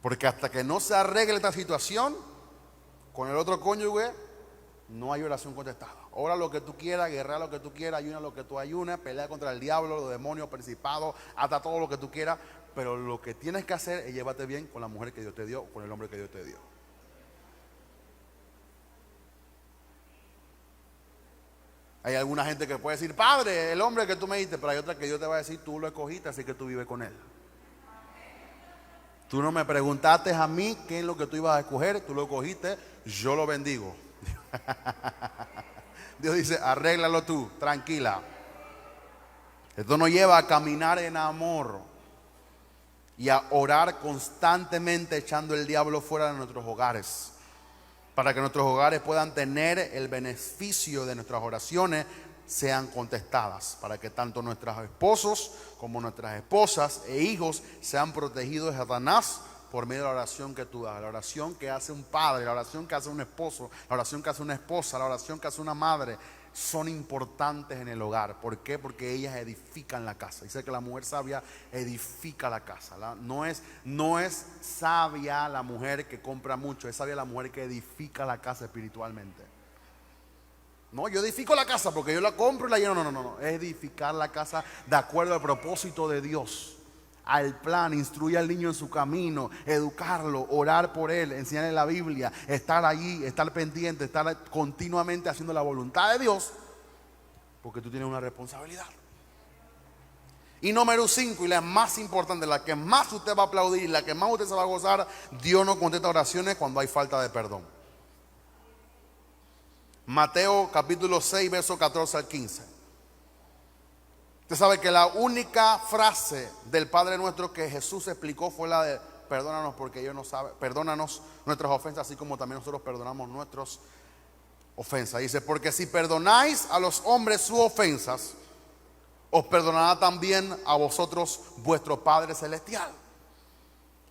Porque hasta que no se arregle esta situación con el otro cónyuge, no hay oración contestada. Ora lo que tú quieras, guerrea lo que tú quieras, ayuna lo que tú ayunas, pelea contra el diablo, los demonios, principados, hasta todo lo que tú quieras. Pero lo que tienes que hacer es llevarte bien con la mujer que Dios te dio, con el hombre que Dios te dio. Hay alguna gente que puede decir, padre, el hombre que tú me diste, pero hay otra que Dios te va a decir, tú lo escogiste, así que tú vives con él. Tú no me preguntaste a mí qué es lo que tú ibas a escoger, tú lo cogiste, yo lo bendigo. Dios dice, arréglalo tú, tranquila. Esto nos lleva a caminar en amor y a orar constantemente echando el diablo fuera de nuestros hogares, para que nuestros hogares puedan tener el beneficio de nuestras oraciones sean contestadas, para que tanto nuestros esposos como nuestras esposas e hijos sean protegidos de Satanás por medio de la oración que tú das, la oración que hace un padre, la oración que hace un esposo, la oración que hace una esposa, la oración que hace una madre. Son importantes en el hogar. ¿Por qué? Porque ellas edifican la casa. Dice que la mujer sabia edifica la casa. No es sabia la mujer que compra mucho, es sabia la mujer que edifica la casa espiritualmente. No, yo edifico la casa porque yo la compro y la lleno. No. Es edificar la casa de acuerdo al propósito de Dios, al plan. Instruye al niño en su camino, educarlo, orar por él, enseñarle la Biblia, estar allí, estar pendiente, estar continuamente haciendo la voluntad de Dios, porque tú tienes una responsabilidad. Y número 5, y la más importante, la que más usted va a aplaudir y la que más usted se va a gozar: Dios no contesta oraciones cuando hay falta de perdón. Mateo capítulo 6, verso 14 al 15. Usted sabe que la única frase del Padre Nuestro que Jesús explicó fue la de perdónanos porque ellos no saben, perdónanos nuestras ofensas así como también nosotros perdonamos nuestras ofensas. Dice, porque si perdonáis a los hombres sus ofensas, os perdonará también a vosotros vuestro Padre Celestial.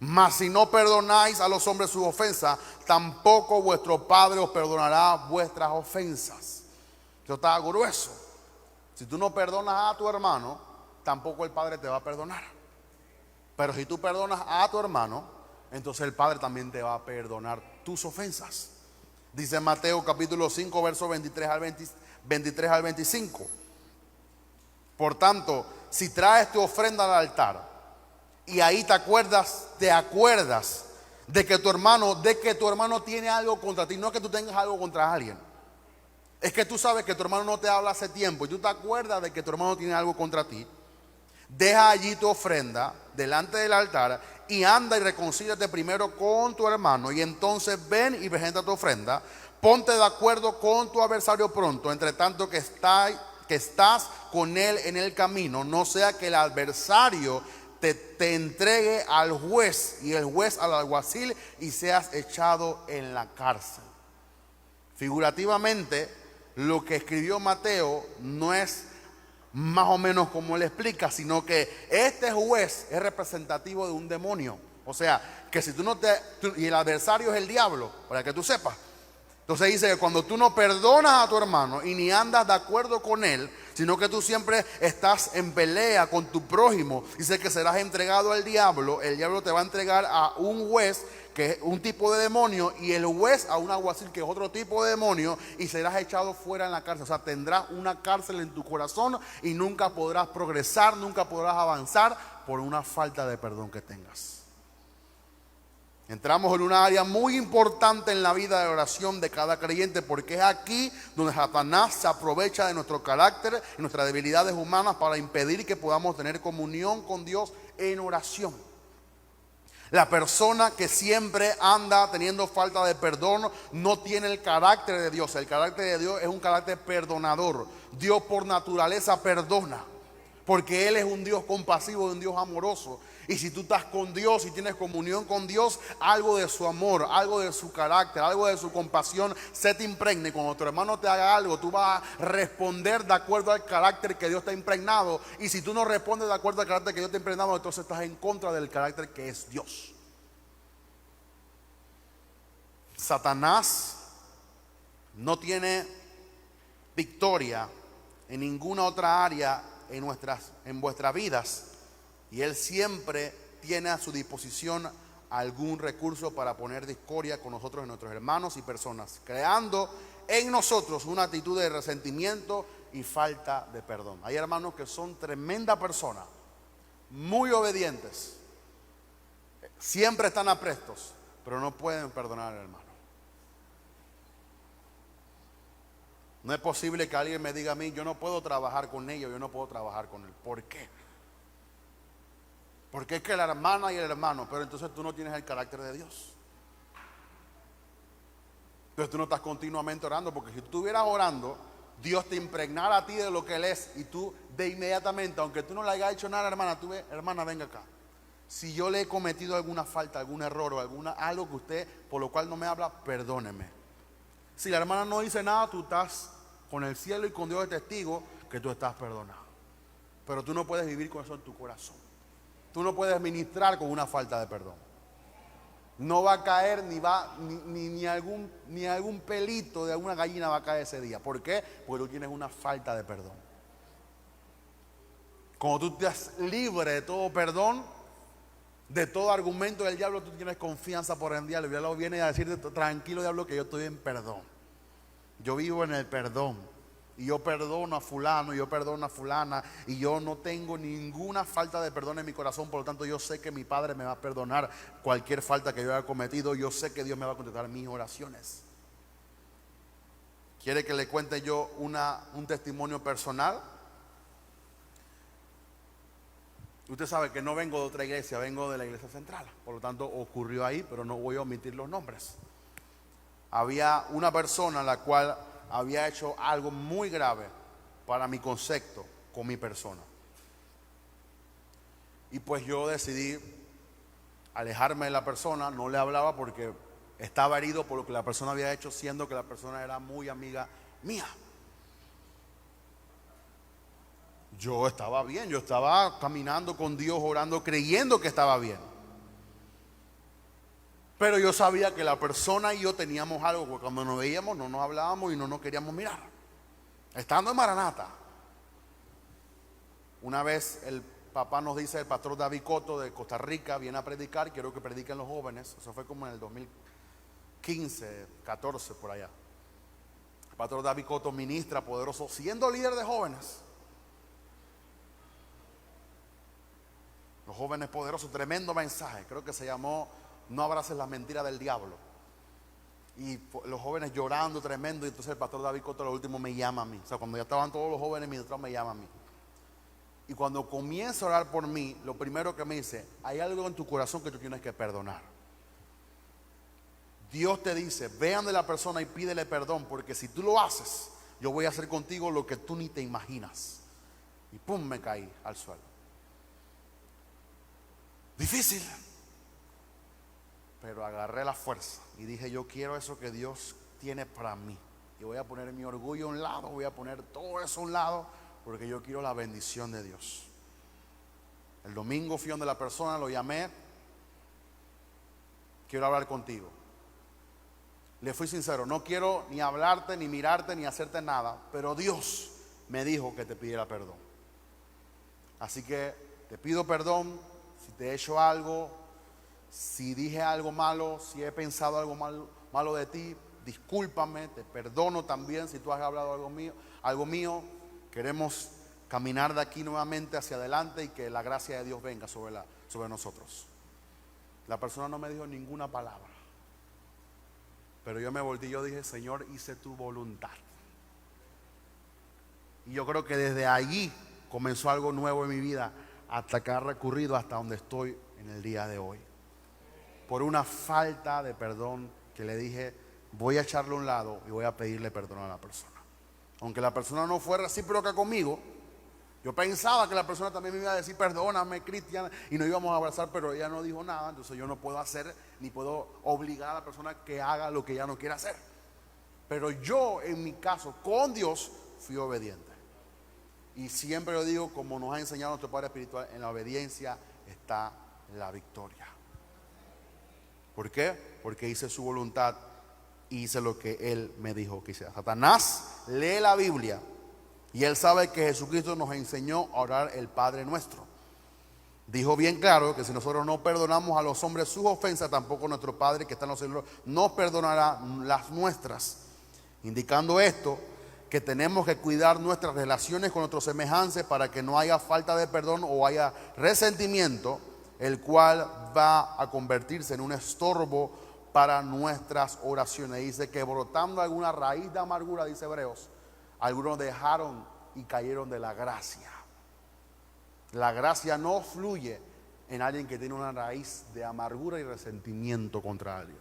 Mas si no perdonáis a los hombres sus ofensas, tampoco vuestro Padre os perdonará vuestras ofensas. Esto está grueso. Si tú no perdonas a tu hermano, tampoco el Padre te va a perdonar. Pero si tú perdonas a tu hermano, entonces el Padre también te va a perdonar tus ofensas. Dice Mateo capítulo 5, versos 23 al 25. Por tanto, si traes tu ofrenda al altar y ahí te acuerdas de que tu hermano tiene algo contra ti, no es que tú tengas algo contra alguien, es que tú sabes que tu hermano no te habla hace tiempo y tú te acuerdas de que tu hermano tiene algo contra ti, deja allí tu ofrenda delante del altar y anda y reconcíliate primero con tu hermano, y entonces ven y presenta tu ofrenda. Ponte de acuerdo con tu adversario pronto, entre tanto que estás con él en el camino, no sea que el adversario te entregue al juez y el juez al alguacil y seas echado en la cárcel. Figurativamente, lo que escribió Mateo no es más o menos como él explica, sino que este juez es representativo de un demonio. O sea, que si y el adversario es el diablo, para que tú sepas. Entonces dice que cuando tú no perdonas a tu hermano y ni andas de acuerdo con él, sino que tú siempre estás en pelea con tu prójimo, dice que serás entregado al diablo. El diablo te va a entregar a un juez que es un tipo de demonio, y el juez a un alguacil que es otro tipo de demonio, y serás echado fuera en la cárcel. O sea, tendrás una cárcel en tu corazón y nunca podrás progresar, nunca podrás avanzar por una falta de perdón que tengas. Entramos en una área muy importante en la vida de oración de cada creyente, porque es aquí donde Satanás se aprovecha de nuestro carácter y nuestras debilidades humanas para impedir que podamos tener comunión con Dios en oración. La persona que siempre anda teniendo falta de perdón no tiene el carácter de Dios. El carácter de Dios es un carácter perdonador. Dios por naturaleza perdona, porque Él es un Dios compasivo y un Dios amoroso. Y si tú estás con Dios y tienes comunión con Dios, algo de su amor, algo de su carácter, algo de su compasión se te impregna. Y cuando tu hermano te haga algo, tú vas a responder de acuerdo al carácter que Dios te ha impregnado. Y si tú no respondes de acuerdo al carácter que Dios te ha impregnado, entonces estás en contra del carácter que es Dios. Satanás no tiene victoria en ninguna otra área en vuestras vidas, y él siempre tiene a su disposición algún recurso para poner discordia con nosotros y nuestros hermanos y personas, creando en nosotros una actitud de resentimiento y falta de perdón. Hay hermanos que son tremenda personas, muy obedientes, siempre están aprestos, pero no pueden perdonar al hermano. No es posible que alguien me diga a mí, yo no puedo trabajar con ellos, yo no puedo trabajar con él. ¿Por qué? Porque es que la hermana y el hermano, pero entonces tú no tienes el carácter de Dios. Entonces tú no estás continuamente orando, porque si tú estuvieras orando, Dios te impregnara a ti de lo que Él es, y tú de inmediatamente, aunque tú no le hayas hecho nada, hermana, tú ves, hermana, venga acá. Si yo le he cometido alguna falta, algún error o algo que usted, por lo cual no me habla, perdóneme. Si la hermana no dice nada, tú estás con el cielo y con Dios de testigo que tú estás perdonado. Pero tú no puedes vivir con eso en tu corazón. Tú no puedes ministrar con una falta de perdón. No va a caer ni algún pelito de alguna gallina va a caer ese día. ¿Por qué? Porque tú tienes una falta de perdón. Cuando tú estás libre de todo perdón, de todo argumento del diablo, tú tienes confianza por el diablo. El diablo viene a decirte, tranquilo diablo, que yo estoy en perdón. Yo vivo en el perdón. Y yo perdono a fulano, y yo perdono a fulana, y yo no tengo ninguna falta de perdón en mi corazón. Por lo tanto, yo sé que mi Padre me va a perdonar cualquier falta que yo haya cometido. Yo sé que Dios me va a contestar mis oraciones. ¿Quiere que le cuente yo un testimonio personal? Usted sabe que no vengo de otra iglesia, vengo de la iglesia central. Por lo tanto, ocurrió ahí, pero no voy a omitir los nombres. Había una persona la cual había hecho algo muy grave para mi concepto con mi persona. Y pues yo decidí alejarme de la persona, no le hablaba porque estaba herido por lo que la persona había hecho, siendo que la persona era muy amiga mía. Yo estaba bien, yo estaba caminando con Dios, orando, creyendo que estaba bien. Pero yo sabía que la persona y yo teníamos algo, porque cuando nos veíamos no nos hablábamos y no nos queríamos mirar. Estando en Maranata, una vez el papá nos dice, el pastor David Cotto de Costa Rica viene a predicar, quiero que prediquen los jóvenes. Eso fue como en el 2015, 14 por allá. El pastor David Cotto ministra poderoso, siendo líder de jóvenes. Los jóvenes poderosos, tremendo mensaje, creo que se llamó No abraces las mentiras del diablo. Y los jóvenes llorando tremendo. Y entonces el pastor David Cotto lo último me llama a mí. O sea, cuando ya estaban todos los jóvenes ministrados, me llama a mí. Y cuando comienza a orar por mí, lo primero que me dice, hay algo en tu corazón que tú tienes que perdonar. Dios te dice, vean de la persona y pídele perdón, porque si tú lo haces, yo voy a hacer contigo lo que tú ni te imaginas. Y pum, me caí al suelo. Difícil. Pero agarré la fuerza y dije, yo quiero eso que Dios tiene para mí. Y voy a poner mi orgullo a un lado, voy a poner todo eso a un lado, porque yo quiero la bendición de Dios. El domingo fui donde la persona, lo llamé, quiero hablar contigo. Le fui sincero, no quiero ni hablarte, ni mirarte, ni hacerte nada, pero Dios me dijo que te pidiera perdón. Así que te pido perdón si te he hecho algo, si dije algo malo, si he pensado algo malo de ti, discúlpame, te perdono también si tú has hablado algo mío. Queremos caminar de aquí nuevamente hacia adelante y que la gracia de Dios venga sobre nosotros. La persona no me dijo ninguna palabra. Pero yo me volteé y yo dije, Señor, hice tu voluntad. Y yo creo que desde allí comenzó algo nuevo en mi vida, hasta que ha recurrido hasta donde estoy en el día de hoy. Por una falta de perdón que le dije, voy a echarle a un lado y voy a pedirle perdón a la persona. Aunque la persona no fuera recíproca conmigo, yo pensaba que la persona también me iba a decir, perdóname, Cristian, y nos íbamos a abrazar, pero ella no dijo nada. Entonces yo no puedo hacer, ni puedo obligar a la persona que haga lo que ella no quiere hacer. Pero yo, en mi caso, con Dios, fui obediente. Y siempre lo digo, como nos ha enseñado nuestro Padre Espiritual, en la obediencia está la victoria. ¿Por qué? Porque hice su voluntad y hice lo que Él me dijo que hiciera. Satanás lee la Biblia y él sabe que Jesucristo nos enseñó a orar el Padre Nuestro. Dijo bien claro que si nosotros no perdonamos a los hombres sus ofensas, tampoco nuestro Padre que está en los cielos nos perdonará las nuestras. Indicando esto, que tenemos que cuidar nuestras relaciones con nuestros semejantes para que no haya falta de perdón o haya resentimiento, el cual va a convertirse en un estorbo para nuestras oraciones. Dice que brotando alguna raíz de amargura, dice Hebreos, algunos dejaron y cayeron de la gracia. La gracia no fluye en alguien que tiene una raíz de amargura y resentimiento contra alguien.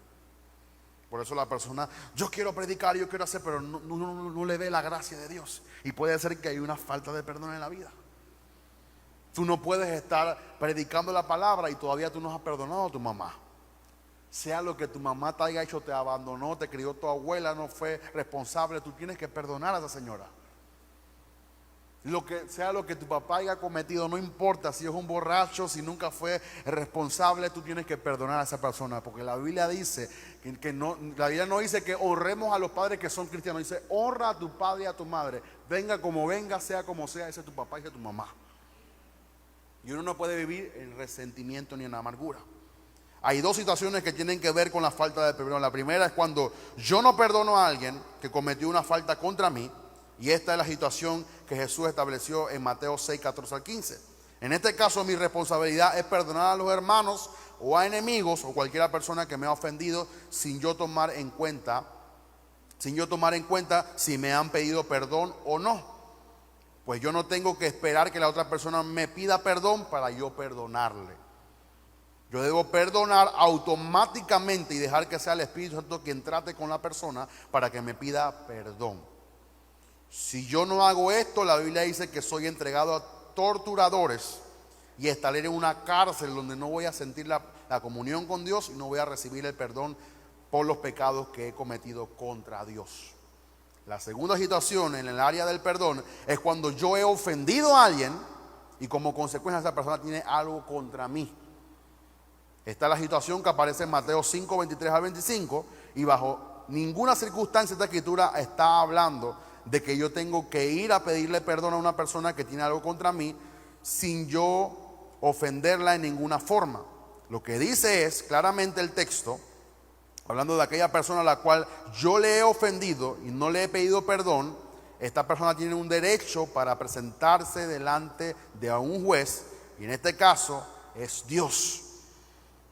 Por eso la persona, yo quiero predicar, yo quiero hacer, pero no le ve la gracia de Dios. Y puede ser que hay una falta de perdón en la vida. Tú no puedes estar predicando la palabra y todavía tú no has perdonado a tu mamá. Sea lo que tu mamá te haya hecho, te abandonó, te crió tu abuela, no fue responsable, tú tienes que perdonar a esa señora. Sea lo que tu papá haya cometido, no importa si es un borracho, si nunca fue responsable, tú tienes que perdonar a esa persona. Porque la Biblia dice la Biblia no dice que honremos a los padres que son cristianos, dice honra a tu padre y a tu madre, venga como venga, sea como sea, ese es tu papá y ese es tu mamá. Y uno no puede vivir en resentimiento ni en amargura. Hay dos situaciones que tienen que ver con la falta de perdón. La primera es cuando yo no perdono a alguien que cometió una falta contra mí. Y esta es la situación que Jesús estableció en Mateo 6, 14 al 15. En este caso mi responsabilidad es perdonar a los hermanos o a enemigos o cualquier persona que me ha ofendido sin yo tomar en cuenta si me han pedido perdón o no. Pues yo no tengo que esperar que la otra persona me pida perdón para yo perdonarle. Yo debo perdonar automáticamente y dejar que sea el Espíritu Santo quien trate con la persona para que me pida perdón. Si yo no hago esto, la Biblia dice que soy entregado a torturadores y estaré en una cárcel donde no voy a sentir la comunión con Dios y no voy a recibir el perdón por los pecados que he cometido contra Dios. La segunda situación en el área del perdón es cuando yo he ofendido a alguien y como consecuencia esa persona tiene algo contra mí. Esta es la situación que aparece en Mateo 5, 23 al 25 y bajo ninguna circunstancia esta escritura está hablando de que yo tengo que ir a pedirle perdón a una persona que tiene algo contra mí sin yo ofenderla en ninguna forma. Lo que dice es claramente el texto, hablando de aquella persona a la cual yo le he ofendido y no le he pedido perdón, esta persona tiene un derecho para presentarse delante de un juez y en este caso es Dios.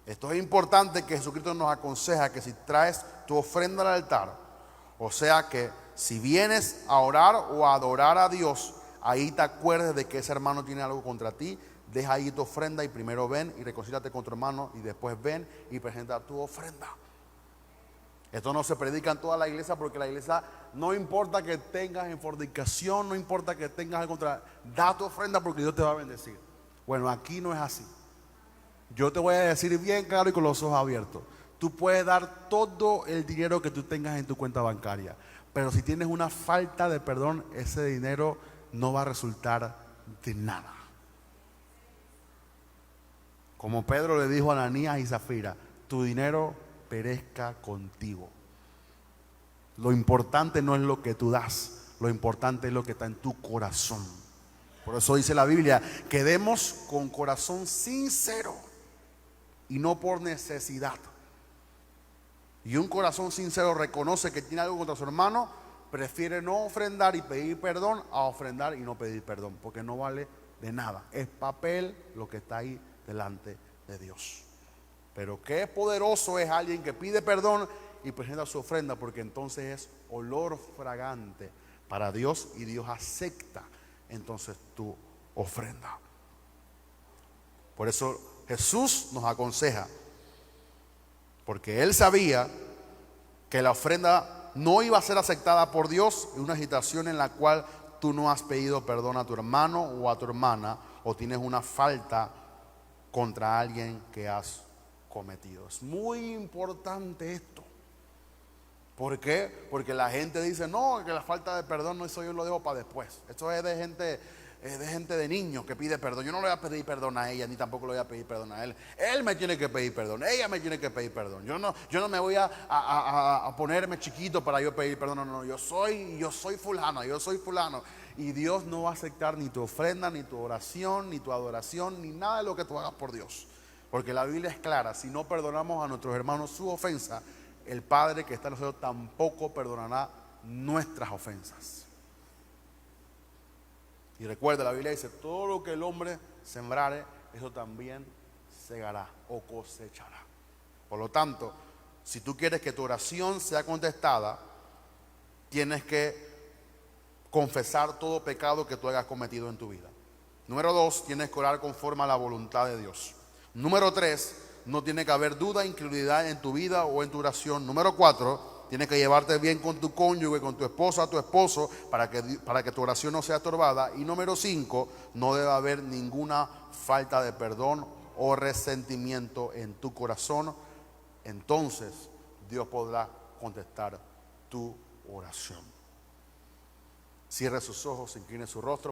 Esto es importante que Jesucristo nos aconseja que si traes tu ofrenda al altar, o sea que si vienes a orar o a adorar a Dios, ahí te acuerdes de que ese hermano tiene algo contra ti, deja ahí tu ofrenda y primero ven y reconcíliate con tu hermano y después ven y presenta tu ofrenda. Esto no se predica en toda la iglesia porque la iglesia no importa que tengas en fornicación, no importa que tengas algo contra, da tu ofrenda porque Dios te va a bendecir. Bueno, aquí no es así. Yo te voy a decir bien claro y con los ojos abiertos. Tú puedes dar todo el dinero que tú tengas en tu cuenta bancaria, pero si tienes una falta de perdón, ese dinero no va a resultar de nada. Como Pedro le dijo a Ananías y Zafira, tu dinero perezca contigo. Lo importante no es lo que tú das, lo importante es lo que está en tu corazón. Por eso dice la Biblia que demos con corazón sincero y no por necesidad. Y un corazón sincero reconoce que tiene algo contra su hermano, prefiere no ofrendar y pedir perdón a ofrendar y no pedir perdón, porque no vale de nada. Es papel lo que está ahí delante de Dios. Pero qué poderoso es alguien que pide perdón y presenta su ofrenda, porque entonces es olor fragante para Dios y Dios acepta entonces tu ofrenda. Por eso Jesús nos aconseja, porque Él sabía que la ofrenda no iba a ser aceptada por Dios en una situación en la cual tú no has pedido perdón a tu hermano o a tu hermana, o tienes una falta contra alguien que has cometido. Es muy importante esto. ¿Por qué? Porque la gente dice, no, que la falta de perdón, no, eso yo lo dejo para después. Esto es de gente de niños que pide perdón. Yo no le voy a pedir perdón a ella, ni tampoco le voy a pedir perdón a él. Él me tiene que pedir perdón, ella me tiene que pedir perdón. Yo no me voy a ponerme chiquito para yo pedir perdón. No, yo soy fulano, yo soy fulano. Y Dios no va a aceptar ni tu ofrenda, ni tu oración, ni tu adoración, ni nada de lo que tú hagas por Dios. Porque la Biblia es clara: si no perdonamos a nuestros hermanos su ofensa, el Padre que está en los cielos tampoco perdonará nuestras ofensas. Y recuerda, la Biblia dice, todo lo que el hombre sembrare, eso también segará o cosechará. Por lo tanto, si tú quieres que tu oración sea contestada, tienes que confesar todo pecado que tú hayas cometido en tu vida. Número 2, tienes que orar conforme a la voluntad de Dios. Número 3, no tiene que haber duda, incredulidad en tu vida o en tu oración. Número 4, tienes que llevarte bien con tu cónyuge, con tu esposa, tu esposo, para que tu oración no sea estorbada. Y número 5, no debe haber ninguna falta de perdón o resentimiento en tu corazón. Entonces Dios podrá contestar tu oración. Cierre sus ojos, incline su rostro.